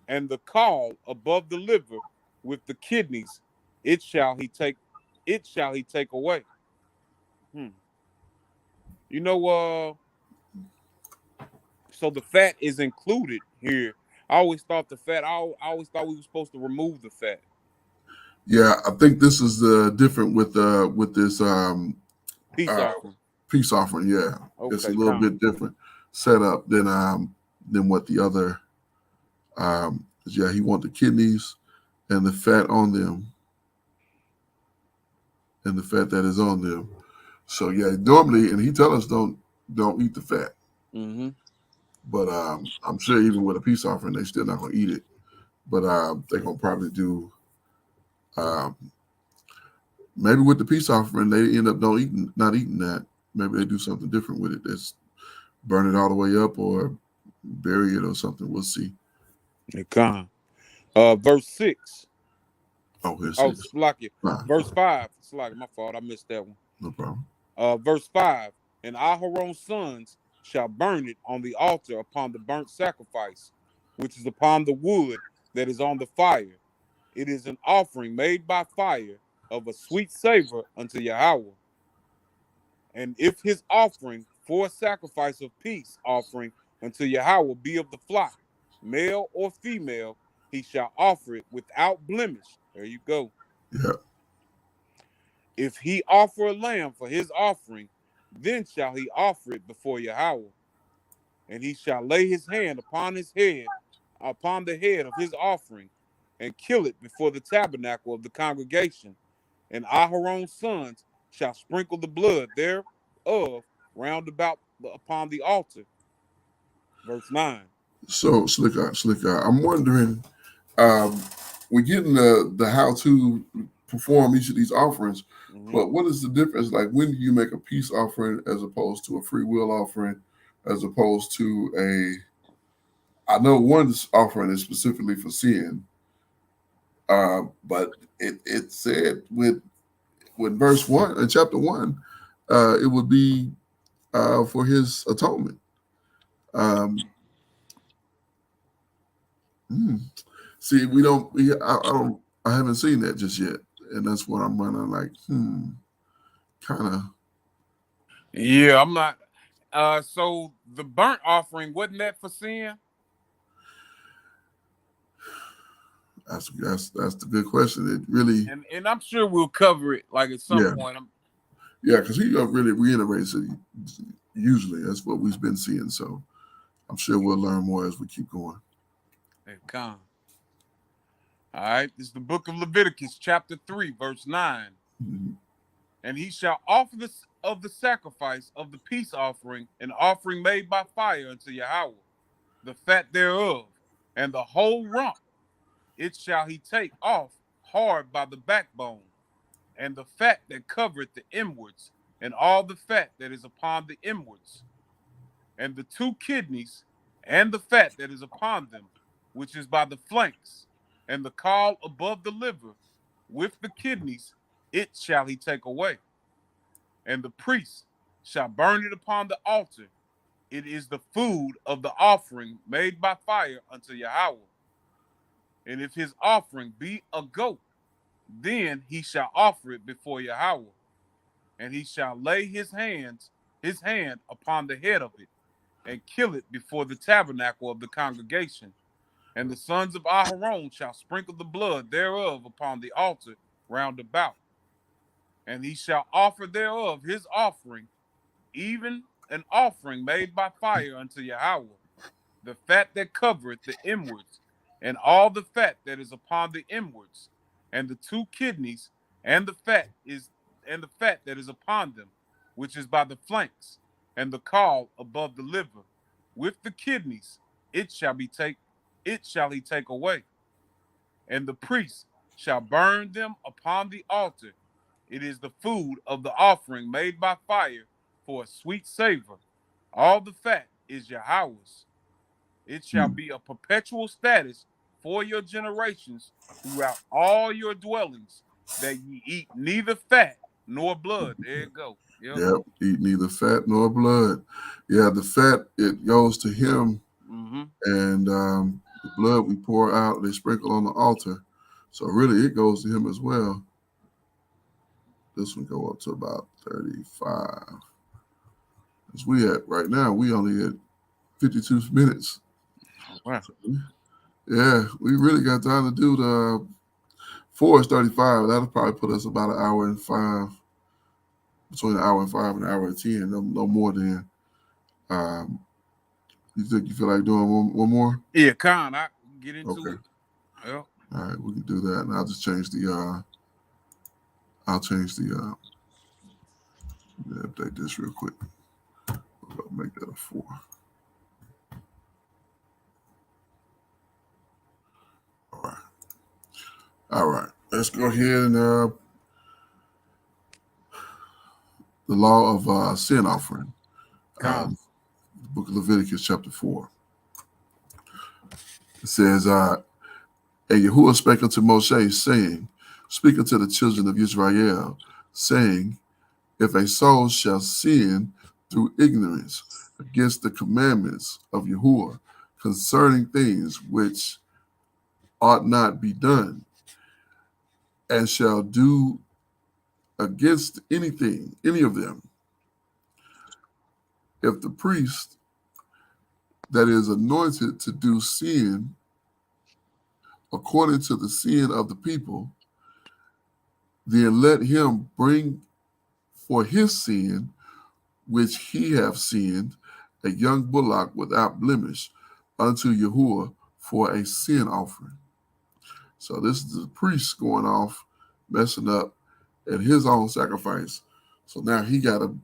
and the caul above the liver with the kidneys, it shall he take, it shall he take away. Hmm. You know, so the fat is included here. I always thought I always thought we were supposed to remove the fat. Yeah, I think this is different with this Peace uh, offering. peace offering. Yeah, it's a Okay, little come. bit different setup than what the other. Yeah, he want the kidneys and the fat on them and the fat that is on them. So yeah, normally, and he tell us don't eat the fat, Mm-hmm. but I'm sure even with a peace offering, they still not gonna eat it. But they're gonna probably do um, maybe with the peace offering, they end up not eating that. Maybe they do something different with it. That's burn it all the way up or bury it or something. We'll see. Okay, come. Verse 6. Oh, here's Oh, 6. Slakia. Fine. Verse 5. Slakia, my fault. I missed that one. No problem. Verse 5. And Aharon's sons shall burn it on the altar upon the burnt sacrifice, which is upon the wood that is on the fire. It is an offering made by fire of a sweet savor unto Yahweh. And if his offering for a sacrifice of peace offering unto Yahweh be of the flock, male or female, he shall offer it without blemish. There you go. Yeah. If he offer a lamb for his offering, then shall he offer it before Yahweh. And he shall lay his hand upon the head of his offering, and kill it before the tabernacle of the congregation. And Aharon's sons shall sprinkle the blood thereof round about upon the altar. Verse 9. So slick eye. I'm wondering. Um, we're getting the how to perform each of these offerings, Mm-hmm. but what is the difference? Like, when do you make a peace offering as opposed to a free will offering, as opposed to I know one offering is specifically for sin, but it said with verse 1 in chapter 1, it would be for his atonement. Um, hmm. See, we don't. I don't. I haven't seen that just yet, and that's what I'm running like. Kind of. Yeah, I'm not. So the burnt offering wasn't that for sin? That's the good question. It really, And I'm sure we'll cover it like at some yeah, point. yeah, because he really reiterates it. Usually, that's what we've been seeing. So I'm sure we'll learn more as we keep going. Hey, come. All right, this is the book of Leviticus, chapter 3, verse 9. Mhm. And he shall offer of the sacrifice of the peace offering, an offering made by fire unto Yahweh, the fat thereof, and the whole rump, it shall he take off hard by the backbone, and the fat that covereth the inwards, and all the fat that is upon the inwards, and the two kidneys, and the fat that is upon them, which is by the flanks, and the caul above the liver, with the kidneys, it shall he take away. And the priest shall burn it upon the altar. It is the food of the offering made by fire unto Yahweh. And if his offering be a goat, then he shall offer it before Yahweh, and he shall lay his hand upon the head of it, and kill it before the tabernacle of the congregation. And the sons of Aharon shall sprinkle the blood thereof upon the altar round about. And he shall offer thereof his offering, even an offering made by fire unto Yahweh, the fat that covereth the inwards, and all the fat that is upon the inwards, and the two kidneys, and the fat that is upon them, which is by the flanks, and the caul above the liver, with the kidneys, it shall he take away. And the priest shall burn them upon the altar. It is the food of the offering made by fire for a sweet savor. All the fat is Yahweh's. It shall be a perpetual status for your generations throughout all your dwellings, that ye eat neither fat nor blood. There you go. Yep. Yep. Eat neither fat nor blood. Yeah, the fat, it goes to him, Mm-hmm. and the blood we pour out, they sprinkle on the altar. So really, it goes to him as well. This one go up to about 35. As we at right now, we only at 52 minutes. Wow. Yeah, we really got time to do the 4 is 35. That'll probably put us about an hour and 5, between an hour and 5 and an hour and 10. No more than. Um, you think you feel like doing one more? Yeah, Con, I get into Okay. it. Yep. All right, we can do that, and I'll just change the. I'll change the. Let me update this real quick. We'll make that a 4. All right. All right. Let's go ahead and the law of sin offering. Con. The book of Leviticus, chapter 4. It says, and Yahuwah spake unto Moshe, saying, Speak unto the children of Israel, saying, If a soul shall sin through ignorance against the commandments of Yahuwah concerning things which ought not be done, and shall do against any of them, if the priest that is anointed to do sin according to the sin of the people, then let him bring for his sin, which he hath sinned, a young bullock without blemish unto Yahuwah for a sin offering. So this is the priest going off, messing up at his own sacrifice. So now he got to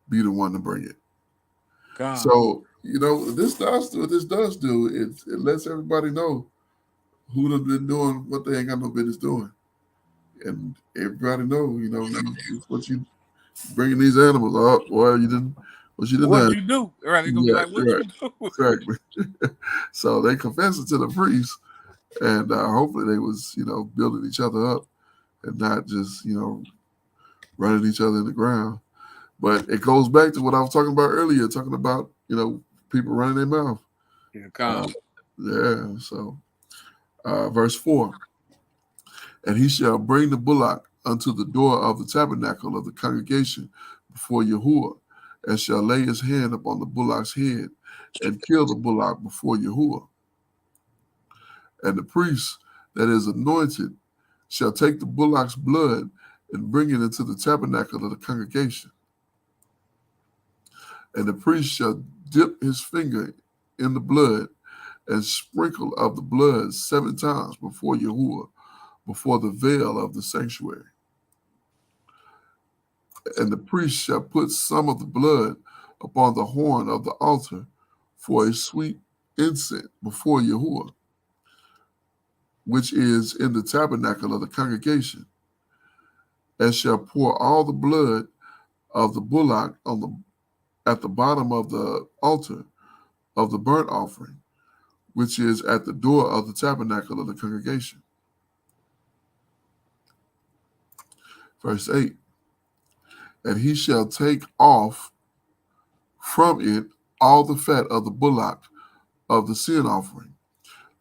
be the one to bring it. Con. So, this does do. It lets everybody know who have been doing what they ain't got no business doing. And everybody know, what you bringing these animals up. Well, you didn't. What you done? What you do? Right? They're gonna be like, what right, you do? exactly. So they confess it to the priest, and hopefully they was, building each other up and not just, running each other in the ground. But it goes back to what I was talking about earlier, talking about, people running their mouth. Yeah, Con. Yeah. So, verse 4. And he shall bring the bullock unto the door of the tabernacle of the congregation before Yahuwah, and shall lay his hand upon the bullock's head, and kill the bullock before Yahuwah. And the priest that is anointed shall take the bullock's blood and bring it into the tabernacle of the congregation. And the priest shall dip his finger in the blood and sprinkle of the blood 7 times before Yahuwah, before the veil of the sanctuary. And the priest shall put some of the blood upon the horn of the altar for a sweet incense before Yahuwah, which is in the tabernacle of the congregation, and shall pour all the blood of the bullock at the bottom of the altar of the burnt offering, which is at the door of the tabernacle of the congregation. Verse 8, and he shall take off from it all the fat of the bullock of the sin offering,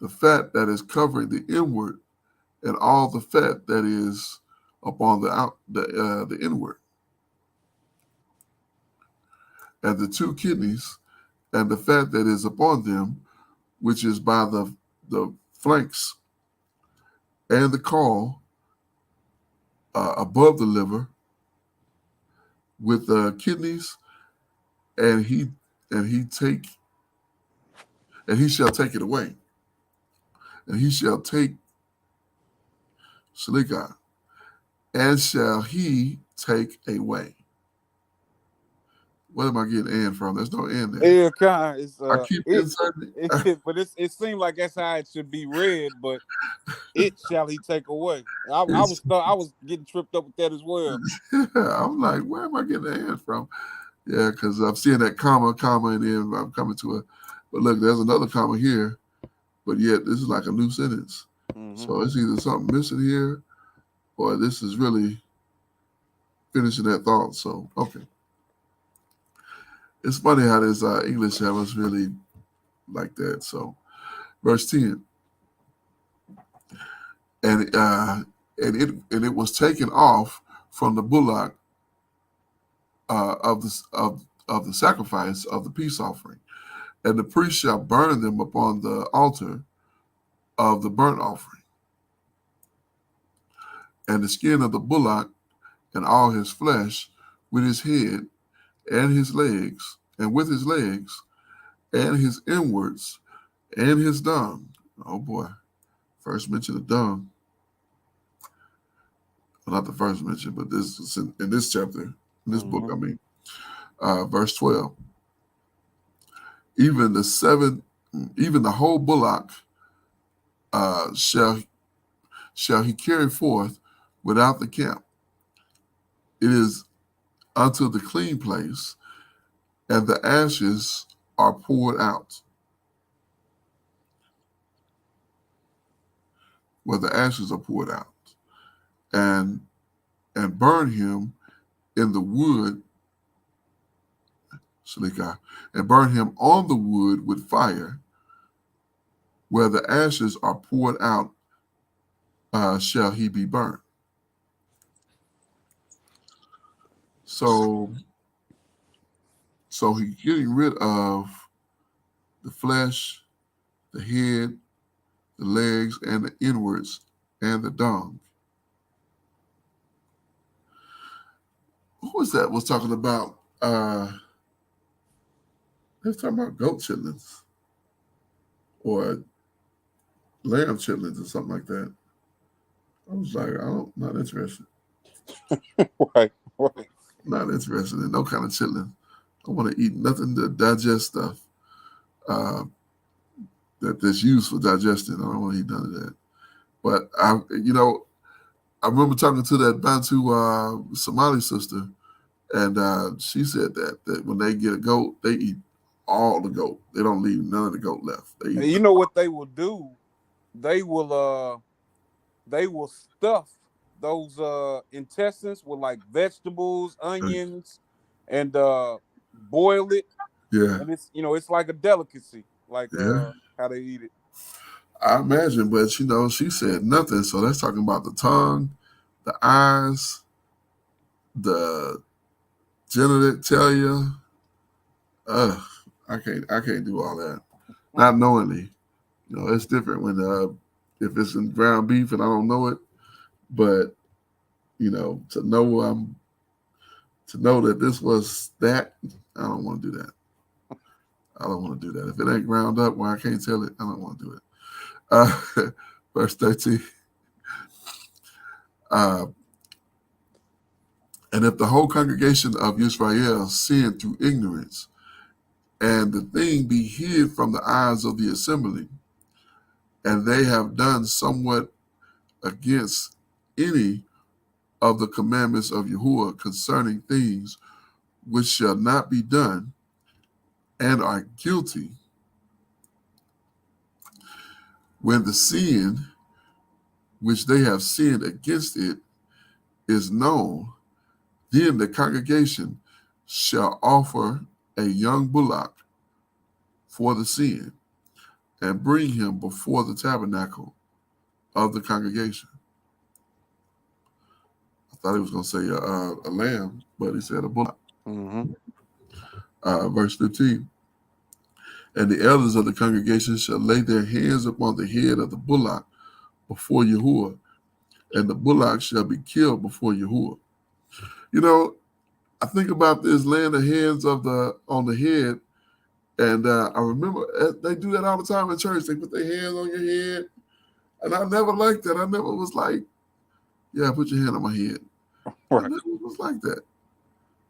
the fat that is covering the inward, and all the fat that is upon the inward, and the 2 kidneys, and the fat that is upon them, which is by the flanks, and the caul above the liver, with the kidneys, and he shall take it away, and he shall take Shalika, and shall he take away. What am I getting "and" from? There's no "and" there. Yeah, kind. It's I keep inserting it. but it seemed like that's how it should be read. But it shall he take away. I was getting tripped up with that as well. Yeah, I'm like, where am I getting the "and" from? Yeah, because I'm seeing that comma, and then I'm coming to a. But look, there's another comma here, but yet this is like a new sentence. Mm-hmm. So it's either something missing here, or this is really finishing that thought. So okay. It's funny how this English was really like that. So, verse 10, and it was taken off from the bullock of the sacrifice of the peace offering, and the priest shall burn them upon the altar of the burnt offering, and the skin of the bullock and all his flesh, with his head and his legs, and with his legs and his inwards and his dung. Oh boy. First mention of dung. Well, not the first mention, but this is in this chapter, in this book, I mean. Verse 12. Even the whole bullock shall he carry forth without the camp. It is unto the clean place, and the ashes are poured out. Where the ashes are poured out, and burn him in the wood, Shalika, and burn him on the wood with fire. Where the ashes are poured out, shall he be burned. So he's getting rid of the flesh, the head, the legs, and the inwards, and the dung. Who was that was talking about? They were talking about goat chitlins or lamb chitlins or something like that. I was like, not interested. Right. Not interested in no kind of chitlin. I want to eat nothing to digest stuff that's used for digestion. I don't want to eat none of that. But I remember talking to that Bantu Somali sister, and she said that when they get a goat, they eat all the goat. They don't leave none of the goat left. And you know what they will do? They will stuff those intestines with like vegetables, onions, and boil it. Yeah. And it's like a delicacy, like how they eat it. I imagine, but she said nothing. So that's talking about the tongue, the eyes, the genitalia. I can't do all that. Not knowingly. It's different when if it's in ground beef and I don't know it, but to know I'm to know that this was that, I don't want to do that. I don't want to do that. If it ain't ground up where I can't tell it, I don't want to do it. Verse 13. And if the whole congregation of Israel sin through ignorance, and the thing be hid from the eyes of the assembly, and they have done somewhat against any of the commandments of Yahuwah concerning things which shall not be done, and are guilty, when the sin which they have sinned against it is known, then the congregation shall offer a young bullock for the sin, and bring him before the tabernacle of the congregation. I thought he was going to say a lamb, but he said a bullock. Mm-hmm. Verse 15. And the elders of the congregation shall lay their hands upon the head of the bullock before Yahuwah, and the bullock shall be killed before Yahuwah. You know, I think about this, laying the hands on the head, and I remember they do that all the time in church. They put their hands on your head, and I never liked that. I never was like, yeah, put your hand on my head. Right. I never was like that.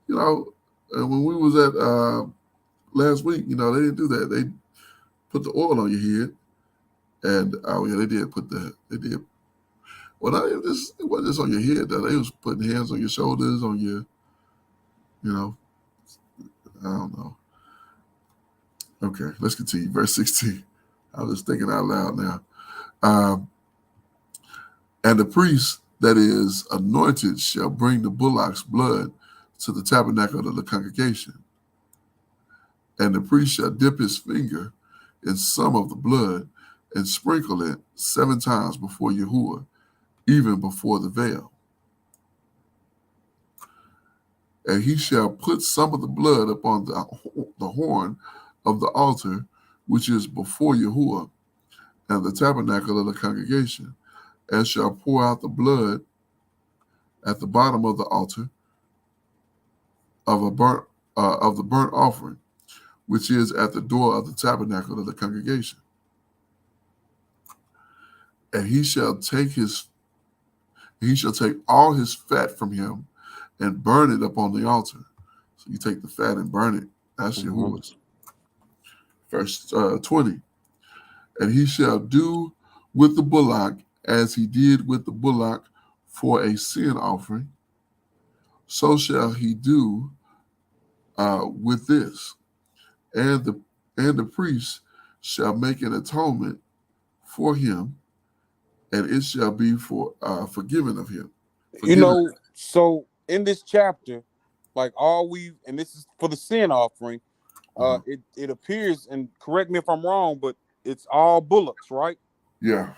You know, and when we was at last week, you know, they didn't do that. They put the oil on your head, and they did. Well, it wasn't just on your head though. They was putting hands on your shoulders, on your, you know, I don't know. Okay, let's continue. Verse 16. I was thinking out loud now. And the priest that is anointed shall bring the bullock's blood to the tabernacle of the congregation. And the priest shall dip his finger in some of the blood and sprinkle it 7 times before Yahuwah, even before the veil. And he shall put some of the blood upon the horn of the altar, which is before Yahuwah, and the tabernacle of the congregation, and shall pour out the blood at the bottom of the altar of the burnt offering, which is at the door of the tabernacle of the congregation. And he shall take all his fat from him and burn it upon the altar. So you take the fat and burn it. That's Yahuwah's. Verse 20. And he shall do with the bullock as he did with the bullock for a sin offering. So shall he do with this. And the priest shall make an atonement for him, and it shall be forgiven of him. You know, so in this chapter, like and this is for the sin offering, it appears, and correct me if I'm wrong, but it's all bullocks, right? Yeah,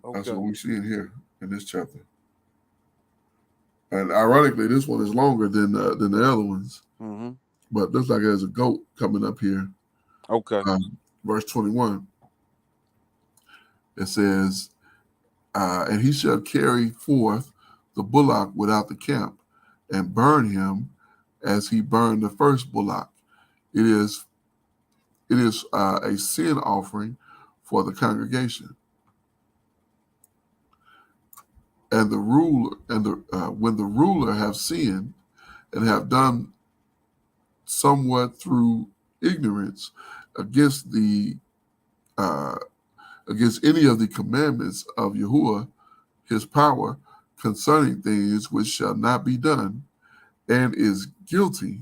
okay. That's what we see in here in this chapter. And ironically, this one is longer than the other ones. Mm-hmm. But looks like there's a goat coming up here. Okay. Verse 21. It says, and he shall carry forth the bullock without the camp, and burn him as he burned the first bullock. It is a sin offering for the congregation. And the ruler when the ruler have sinned and have done somewhat through ignorance against against any of the commandments of Yahuwah, his power, concerning things which shall not be done, and is guilty,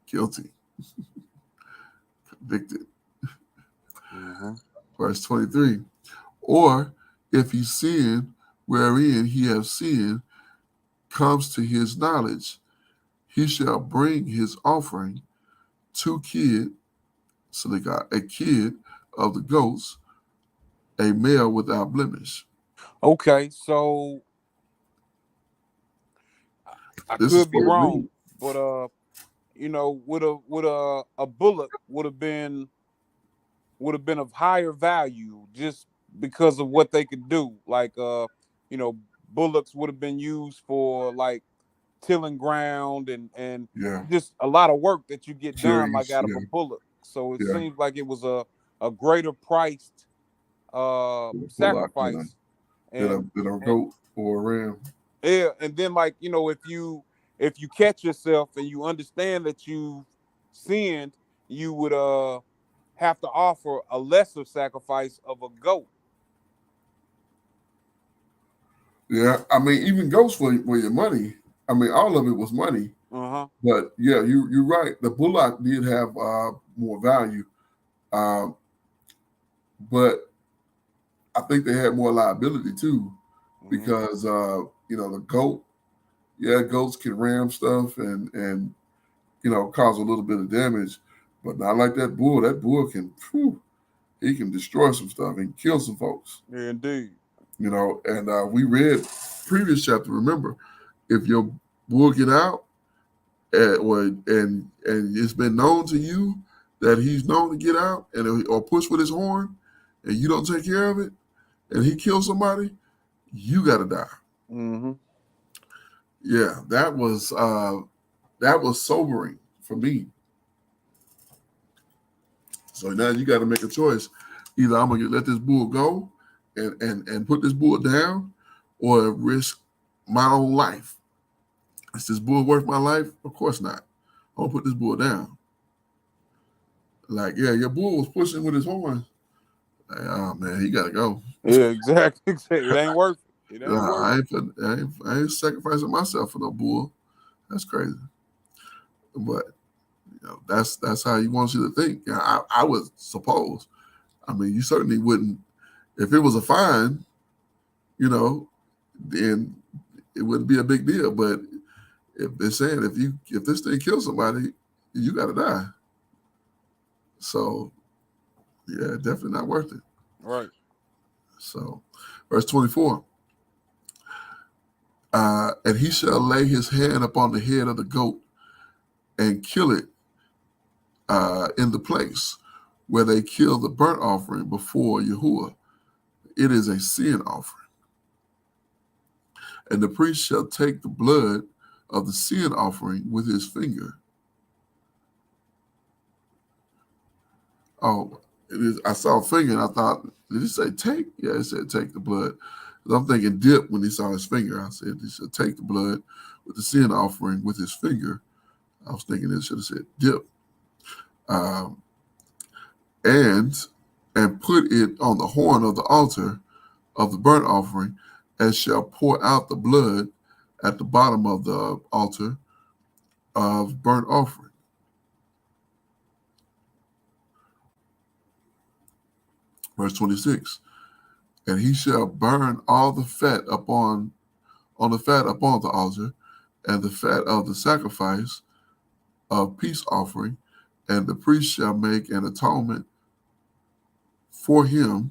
convicted. Mm-hmm. Verse 23. Or if he sin wherein he have sinned comes to his knowledge, he shall bring his offering 2 kids, so they got a kid of the goats, a male without blemish. Okay, so I could be wrong, but you know, with a bullock would have been of higher value just because of what they could do. Like you know, bullocks would have been used for like tilling ground and Yeah. just a lot of work that you get done like Carries. out of Yeah. a bullock. So it Yeah. seems like it was a greater priced Bullock sacrifice. than a And goat or a ram. yeah, and then like, if you catch yourself and you understand that you sinned, you would have to offer a lesser sacrifice of a goat. Yeah. I mean, even goats were your money. I mean, all of it was money. Uh-huh. But yeah, you're right. The bullock did have more value, um, but I think they had more liability too, Hmm. because the goat. Yeah, goats can ram stuff and cause a little bit of damage, but not like that bull. That bull can, he can destroy some stuff and kill some folks. Yeah, indeed. And we read previous chapter. Remember, if your bull get out, and it's been known to you that he's known to get out or push with his horn, and you don't take care of it, and he kills somebody, you got to die. Hmm. Yeah, that was sobering for me. So now you got to make a choice. Either I'm gonna let this bull go and put this bull down, or risk my own life. Is this bull worth my life? Of course not. I'm gonna put this bull down. Like, yeah, your bull was pushing with his horn. Like, oh man, he gotta go. Yeah, exactly. It ain't worth it. It ain't worth I ain't sacrificing myself for no bull. That's crazy. But that's how he wants you to think. I would suppose. I mean, you certainly wouldn't. If it was a fine, then it wouldn't be a big deal. But if they're saying if this thing kills somebody, you got to die. So yeah, definitely not worth it. it. Right. So, verse 24. And he shall lay his hand upon the head of the goat and kill it in the place where they kill the burnt offering before Yahuwah. It is a sin offering. And the priest shall take the blood of the sin offering with his finger. Oh, I saw a finger and I thought, did he say take? Yeah, it said take the blood. I'm thinking dip when he saw his finger. I said he should take the blood with the sin offering with his finger. I was thinking it should have said dip. Um, and put it on the horn of the altar of the burnt offering, and shall pour out the blood at the bottom of the altar of burnt offering. Verse 26. And he shall burn all the fat on the fat upon the altar, and the fat of the sacrifice of peace offering, and the priest shall make an atonement for him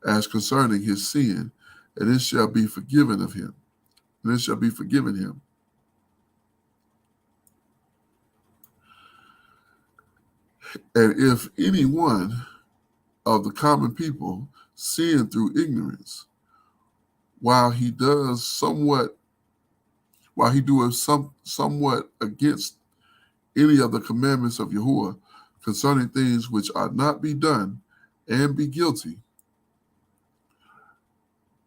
as concerning his sin, and it shall be forgiven of him. And it shall be forgiven him. And if any one of the common people sin through ignorance, while he does somewhat, while he doeth somewhat against any of the commandments of Yahuwah concerning things which ought not be done, and be guilty,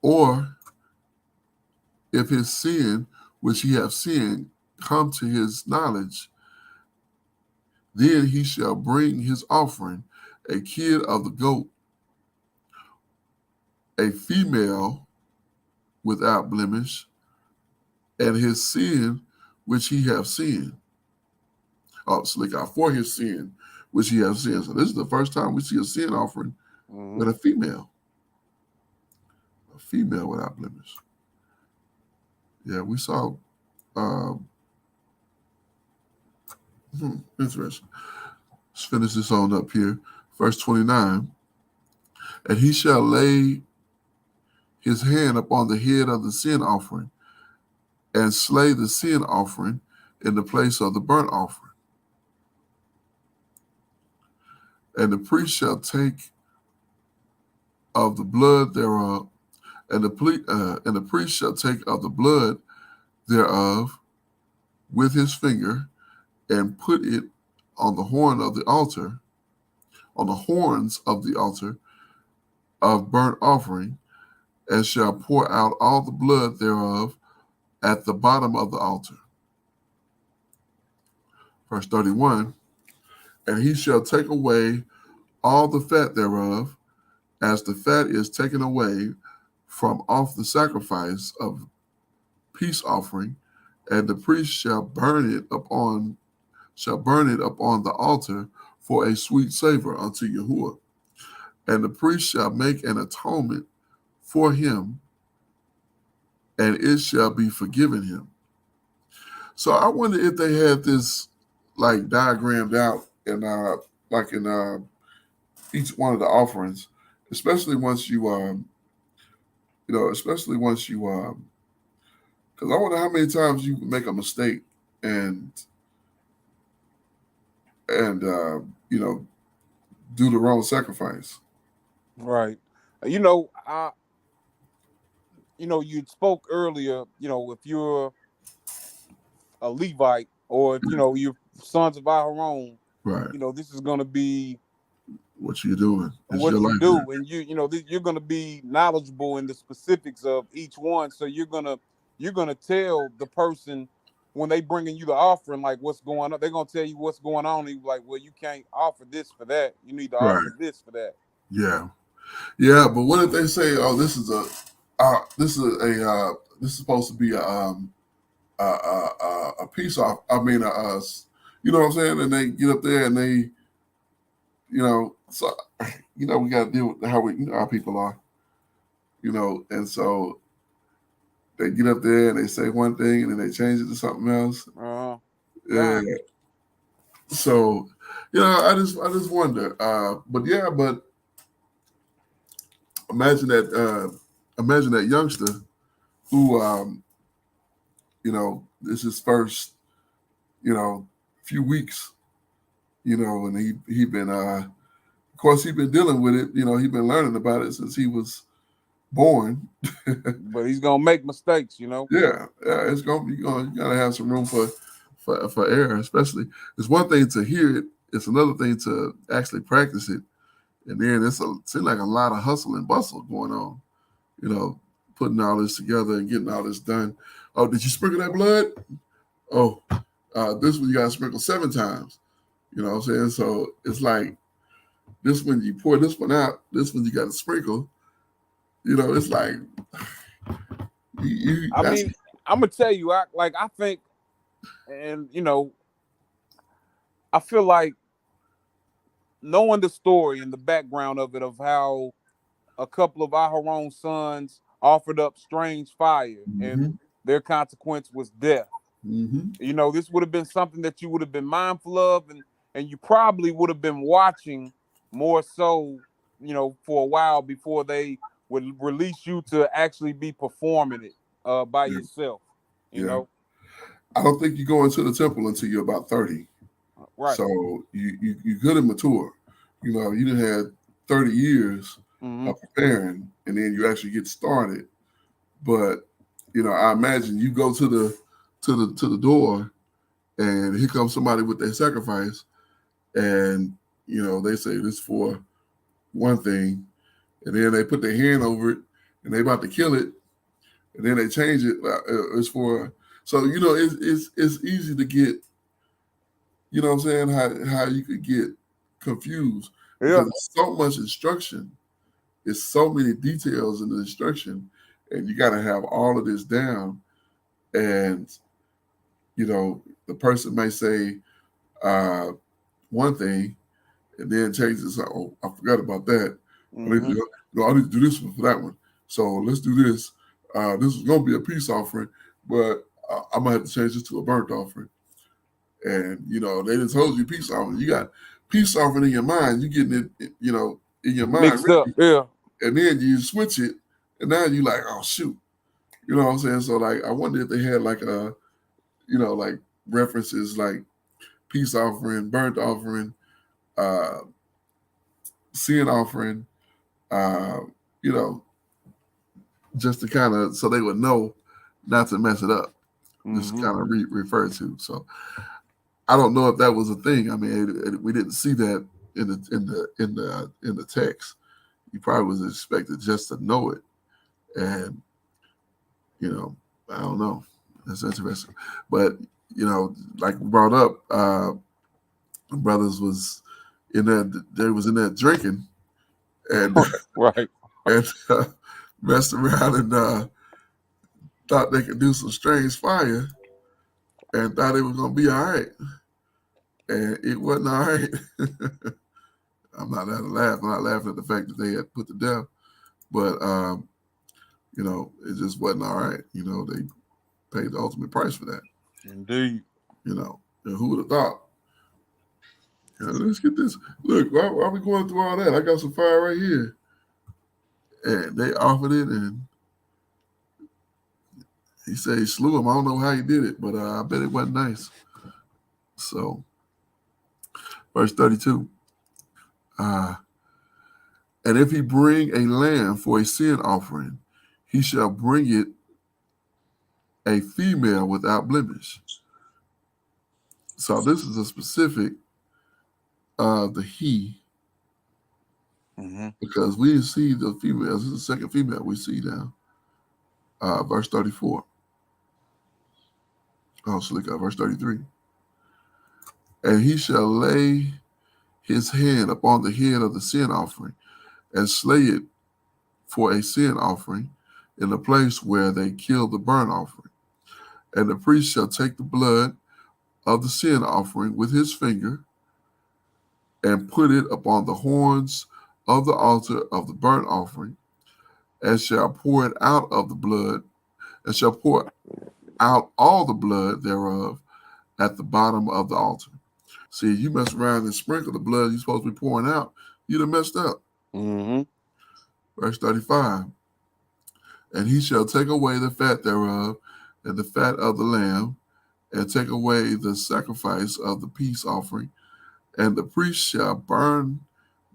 or if his sin which he hath sinned come to his knowledge, then he shall bring his offering, a kid of the goat, a female without blemish, and his sin which he hath sinned. Oh, for his sin which he hath sinned. So this is the first time we see a sin offering with a female without blemish. Yeah, we saw. Interesting. Let's finish this on up here. Verse 29. And he shall lay his hand upon the head of the sin offering, and slay the sin offering in the place of the burnt offering. And the priest shall take of the blood thereof, and the priest shall take of the blood thereof, with his finger and put it on the horn of the altar, on the horns of the altar of burnt offering, and shall pour out all the blood thereof at the bottom of the altar. Verse 31, and he shall take away all the fat thereof, as the fat is taken away from off the sacrifice of peace offering, and the priest shall burn it upon the altar for a sweet savor unto Yahuwah. And the priest shall make an atonement for him, and it shall be forgiven him. So I wonder if they had this like diagrammed out in each one of the offerings, especially once you because I wonder how many times you make a mistake and do the wrong sacrifice. Right. You spoke earlier, if you're a Levite or if, you're sons of Aharon, Right. This is going to be what you're doing. What you do. Now. And you're going to be knowledgeable in the specifics of each one. So you're going to tell the person when they bringing you the offering, like what's going on. They're going to tell you what's going on. And you're like, well, you can't offer this for that. You need to offer this for that. Yeah. Yeah. But what if they say, oh, this is supposed to be a piece off. I mean, you know what I'm saying? And they get up there and they, so, we got to deal with how how people are, and so they get up there and they say one thing and then they change it to something else. Yeah. So, I just wonder. But imagine that youngster who, this is his first, few weeks, and he been, of course, he's been dealing with it. He's been learning about it since he was born. But he's gonna make mistakes, Yeah, it's you gotta have some room for error. Especially, it's one thing to hear it; it's another thing to actually practice it. And then seems like a lot of hustle and bustle going on. Putting all this together and getting all this done. Oh, did you sprinkle that blood? Oh, this one you got to sprinkle 7 times. You know what I'm saying? So it's like this one you pour this one out. This one you got to sprinkle. It's like I'm gonna tell you, I think, and I feel like knowing the story and the background of it, of how a couple of Aharon's sons offered up strange fire, and their consequence was death. This would have been something that you would have been mindful of, and you probably would have been watching more so, for a while before they would release you to actually be performing it by yourself. You know, I don't think you go into the temple until you're about 30. Right. So you good and mature. You done had 30 years of preparing, and then you actually get started. But I imagine you go to the door, and here comes somebody with their sacrifice, and they say this for one thing, and then they put their hand over it, and they about to kill it, and then they change it. It's for it's easy to get. You know what I'm saying? How you could get confused because there's so much instruction. It's so many details in the instruction, and you got to have all of this down. And the person may say one thing, and then changes. Oh, I forgot about that. I need to do this one for that one. So let's do this. This is going to be a peace offering, but I'm gonna have to change this to a burnt offering. And they just told you peace offering. You got peace offering in your mind. You getting it, in your mind. Mixed up, yeah. And then you switch it, and now you like, oh shoot. You know what I'm saying? So like, I wonder if they had like like references like peace offering, burnt offering, sin offering, just to kind of so they would know not to mess it up. this is Mm-hmm. kind of referred to. So I don't know if that was a thing. I mean, we didn't see that in the text. You probably was expected just to know it, and you know, I don't know. That's interesting, but like we brought up, brothers was in that they was in there drinking and Right. and messed around and thought they could do some strange fire and thought it was gonna be all right, and it wasn't all right. I'm not at a laugh. I'm not laughing at the fact that they had put to death, but it just wasn't all right. They paid the ultimate price for that. Indeed. And who would have thought? Let's get this. Look, why are we going through all that? I got some fire right here, and they offered it, and he said he slew him. I don't know how he did it, but I bet it wasn't nice. So, verse 32. Uh, and if he bring a lamb for a sin offering, he shall bring it a female without blemish. So this is a specific of the he, Mm-hmm. because we didn't see the females. This is the second female we see now. Verse 34. Oh, so look at verse 33. And he shall lay his hand upon the head of the sin offering and slay it for a sin offering in the place where they kill the burnt offering. And the priest shall take the blood of the sin offering with his finger and put it upon the horns of the altar of the burnt offering, and shall pour it out of the blood, and shall pour out all the blood thereof at the bottom of the altar. See, you mess around and sprinkle the blood you're supposed to be pouring out, you'd have messed up. Mm-hmm. Verse 35. And he shall take away the fat thereof, and the fat of the lamb, and take away the sacrifice of the peace offering, and the priest shall burn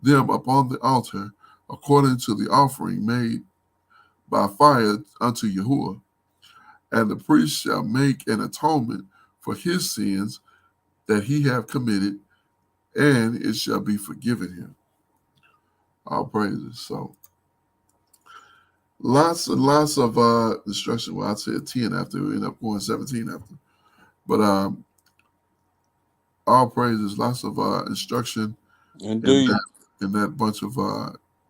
them upon the altar according to the offering made by fire unto Yahuwah. And the priest shall make an atonement for his sins that he have committed, and it shall be forgiven him. All praises. So lots and lots of instruction. Well, I'd say 10 after we end up going 17 after. But all praises, lots of instruction in Indeed. that bunch of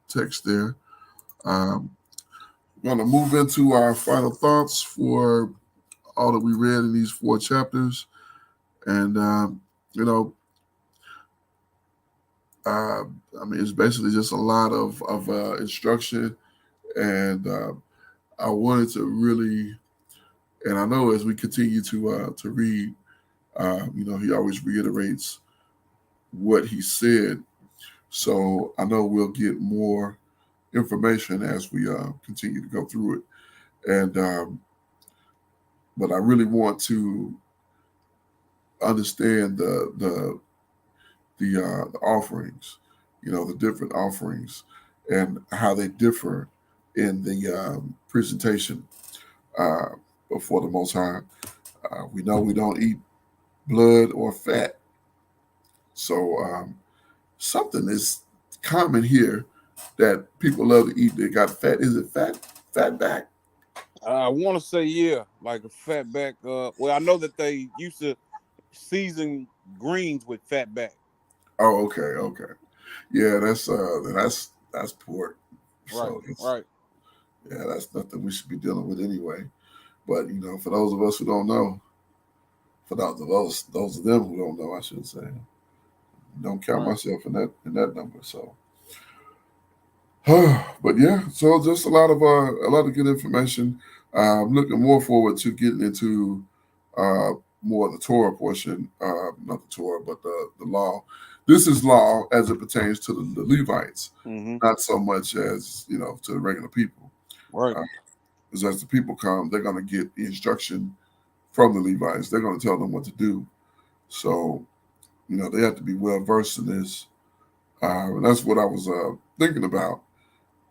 text there. We're going to move into our final thoughts for all that we read in these 4 chapters. And, you know, I mean, it's basically just a lot of instruction. And I wanted to really, and I know as we continue to read, he always reiterates what he said. So I know we'll get more information as we continue to go through it. And but I really want to understand the offerings, the different offerings, and how they differ in the presentation uh, before the Most High. We know we don't eat blood or fat, so something is common here that people love to eat. They got fat. Is it fat back? I want to say yeah, like a fat back. Well, I know that they used to season greens with fat back. Oh, okay. Yeah, that's pork. Right, So right. that's nothing we should be dealing with anyway. But for those of us who don't know, for those of them who don't know, I should say, don't count Right. myself in that number. So, but yeah, so just a lot of good information. I'm looking more forward to getting into uh, more of the Torah portion, not the Torah, but the law. This is law as it pertains to the Levites, Mm-hmm. not so much as to the regular people. Right. Because as the people come, they're going to get the instruction from the Levites. They're going to tell them what to do. So they have to be well versed in this. And that's what I was thinking about.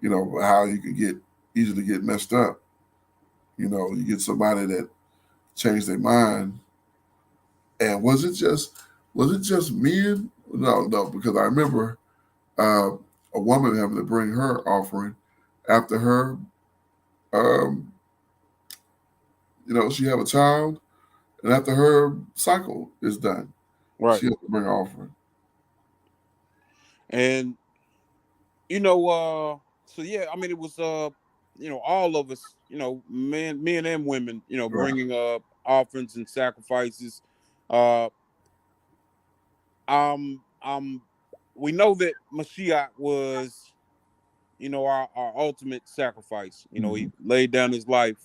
How you can easily get messed up. You get somebody that changed their mind. And was it just men? No, because I remember a woman having to bring her offering after her, um, she have a child, and after her cycle is done, Right. she has to bring an offering. And so yeah, I mean, it was all of us, men and women, Right, bringing offerings and sacrifices. Uh, um, we know that Mashiach was, our ultimate sacrifice. mm-hmm. He laid down his life.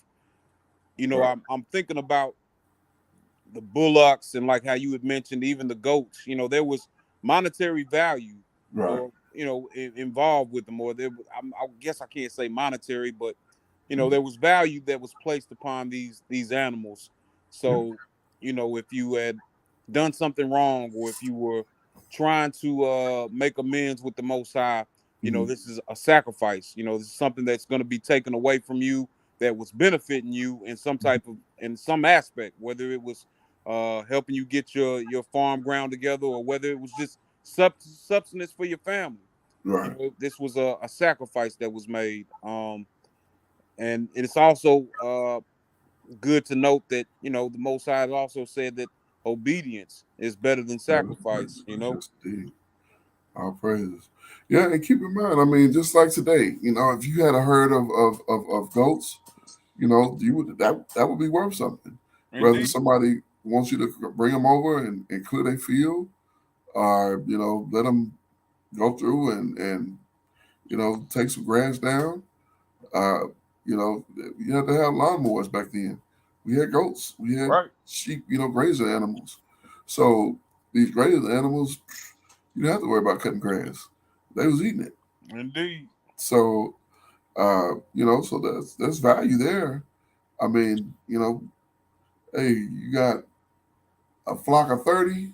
Right, I'm thinking about the bullocks and like how you had mentioned, even the goats. There was monetary value, right, or involved with them, or I guess I can't say monetary, but mm-hmm. there was value that was placed upon these animals. Yeah, So if you had done something wrong, or if you were trying to make amends with the Most High, mm-hmm. this is a sacrifice. This is something that's going to be taken away from you, that was benefiting you in some aspect, whether it was helping you get your farm ground together, or whether it was just substance for your family. Right, This was a sacrifice that was made. And it's also good to note that the Most High has also said that obedience is better than right. sacrifice. Yes, indeed. All praises. Yeah, and keep in mind, I mean, just like today, if you had a herd of goats, you would that would be worth something. Whether Indeed. somebody wants you to bring them over and clear their field, or let them go through and take some grass down. Uh, you had to have lawnmowers back then. We had goats, we had Right. sheep, grazing animals. So these grazing animals, you didn't have to worry about cutting grass; they was eating it. Indeed. So so there's value there. I mean, hey, you got a flock of 30.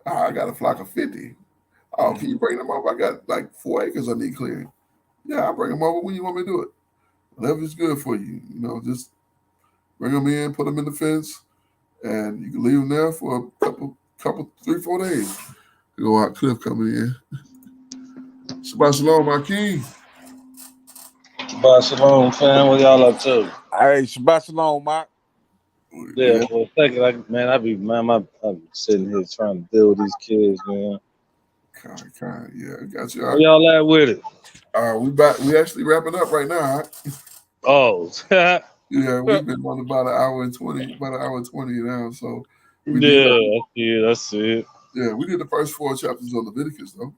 I got a flock of 50. Oh, can you Mhm. bring them over? I got like 4 acres I need clearing. Yeah, I'll bring them over when you want me to do it. Whatever's good for you. Just bring them in, put them in the fence, and you can leave them there for a couple, 3, 4 days. Go out, Cliff coming in. Shabbat shalom, my king. Shabbat shalom, fam. What y'all up to? Hey, Shabbat Shalom, Mike. Yeah, Yeah, for a second, I'm sitting here trying to deal with these kids, man. kind, yeah, I got you. Where y'all at with it? We actually wrapping up right now. Oh, yeah, Yeah, we've been on about an hour and 20 now. So we did, that's it. we did the first 4 chapters of Leviticus, though.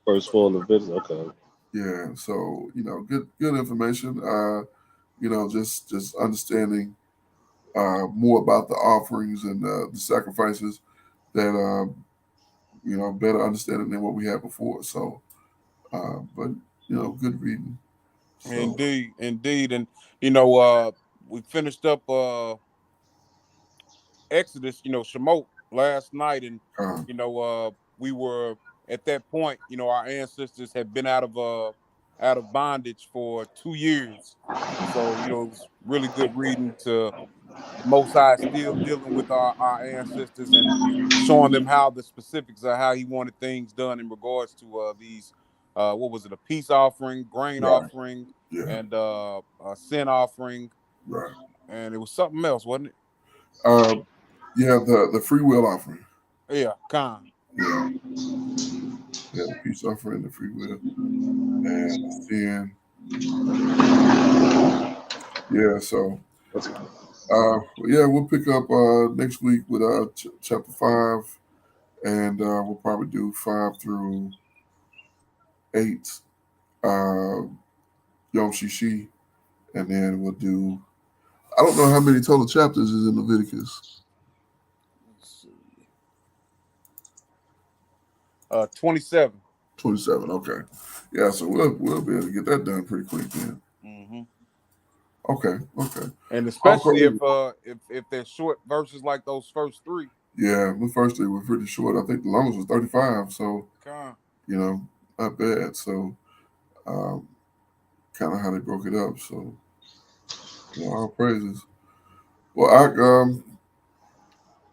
First four of the business. Okay. Yeah, so good information. Just understanding more about the offerings and the sacrifices that better understanding than what we had before. So, but good reading. So, Indeed, indeed. And we finished up Exodus, Shemot last night, and uh, we were at that point. Our ancestors had been out of bondage for 2 years, so it was really good reading to Most High still dealing with our ancestors and showing them how the specifics of how He wanted things done in regards to these. What was it? A peace offering, grain right, offering, yeah, and a sin offering, right, and it was something else, wasn't it? uh, yeah. The free will offering. Yeah, Khan. Yeah, yeah, the peace offering, the free will, and then yeah. So, yeah, we'll pick up next week with chapter 5, and we'll probably do 5 through 8, uh, Yom Shishi, and then we'll do. I don't know how many total chapters is in Leviticus. Let's see. 27. 27. Okay, yeah. So we'll be able to get that done pretty quick then. Hmm. Okay, okay. And I'll especially probably, if they're short verses like those first three. yeah. The first three were pretty short. I think the longest was 35. So Khan. you know, not bad. So kind of how they broke it up. So all praises. Well,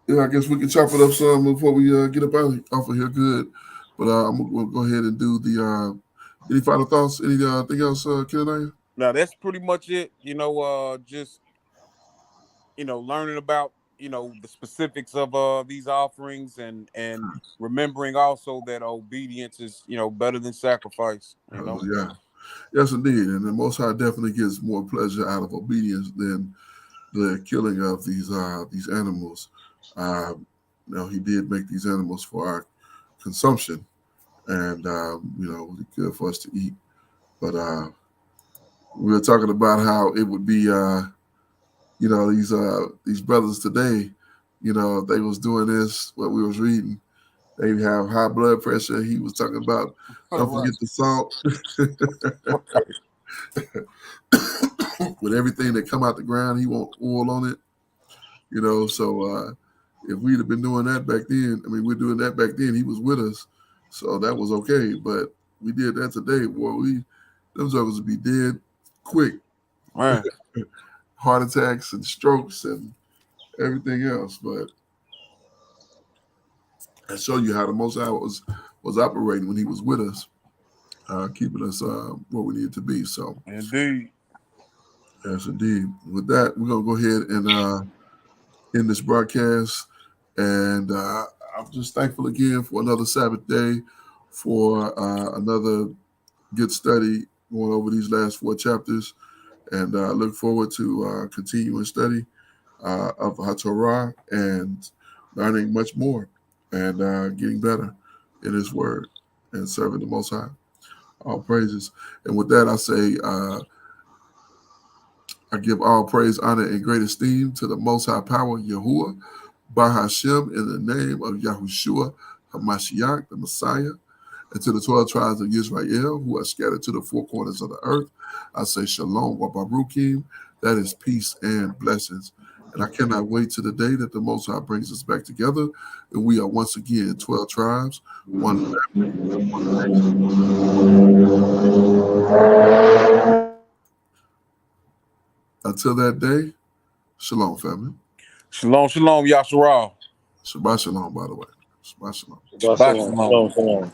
yeah, I guess we can chop it up some before we get up off of here. Good, but we'll go ahead and do the. Any final thoughts? Anything else, Kenanaya? Now that's pretty much it. Just learning about the specifics of these offerings and remembering also that obedience is better than sacrifice. Yeah, yes, indeed, and the Most High definitely gets more pleasure out of obedience than the killing of these animals. Uh, He did make these animals for our consumption, and it's good for us to eat. But we were talking about how it would be, these brothers today, if they was doing this, what we was reading, they have high blood pressure. He was talking about don't Right. forget the salt. With everything that come out the ground, he want oil on it. So if we'd have been doing that back then, we're doing that back then. He was with us, so that was okay. But we did that today, boy. Them jokers would be dead quick. Man. Heart attacks and strokes and everything else. But I show you how the Most High was operating when He was with us, keeping us where we needed to be. So, Indeed. yes, indeed. With that, we're gonna go ahead and end this broadcast. And I'm just thankful again for another Sabbath day, for another good study going over these last 4 chapters. And I look forward to continuing study of HaTorah and learning much more and getting better in His Word and serving the Most High. All praises. And with that, I say I give all praise, honor, and great esteem to the Most High Power, Yahuwah, Bahashem, in the name of Yahushua HaMashiach, the Messiah, and to the 12 tribes of Israel who are scattered to the 4 corners of the earth. I say Shalom wa Baruchim, that is peace and blessings. And I cannot wait to the day that the Most High brings us back together, and we are once again 12 tribes, one family, one nation. Until that day, Shalom, family. Shalom, shalom, Yasharal. Shabbat Shalom, by the way. Shabbat Shalom. Shabbat shalom. Shalom, shalom.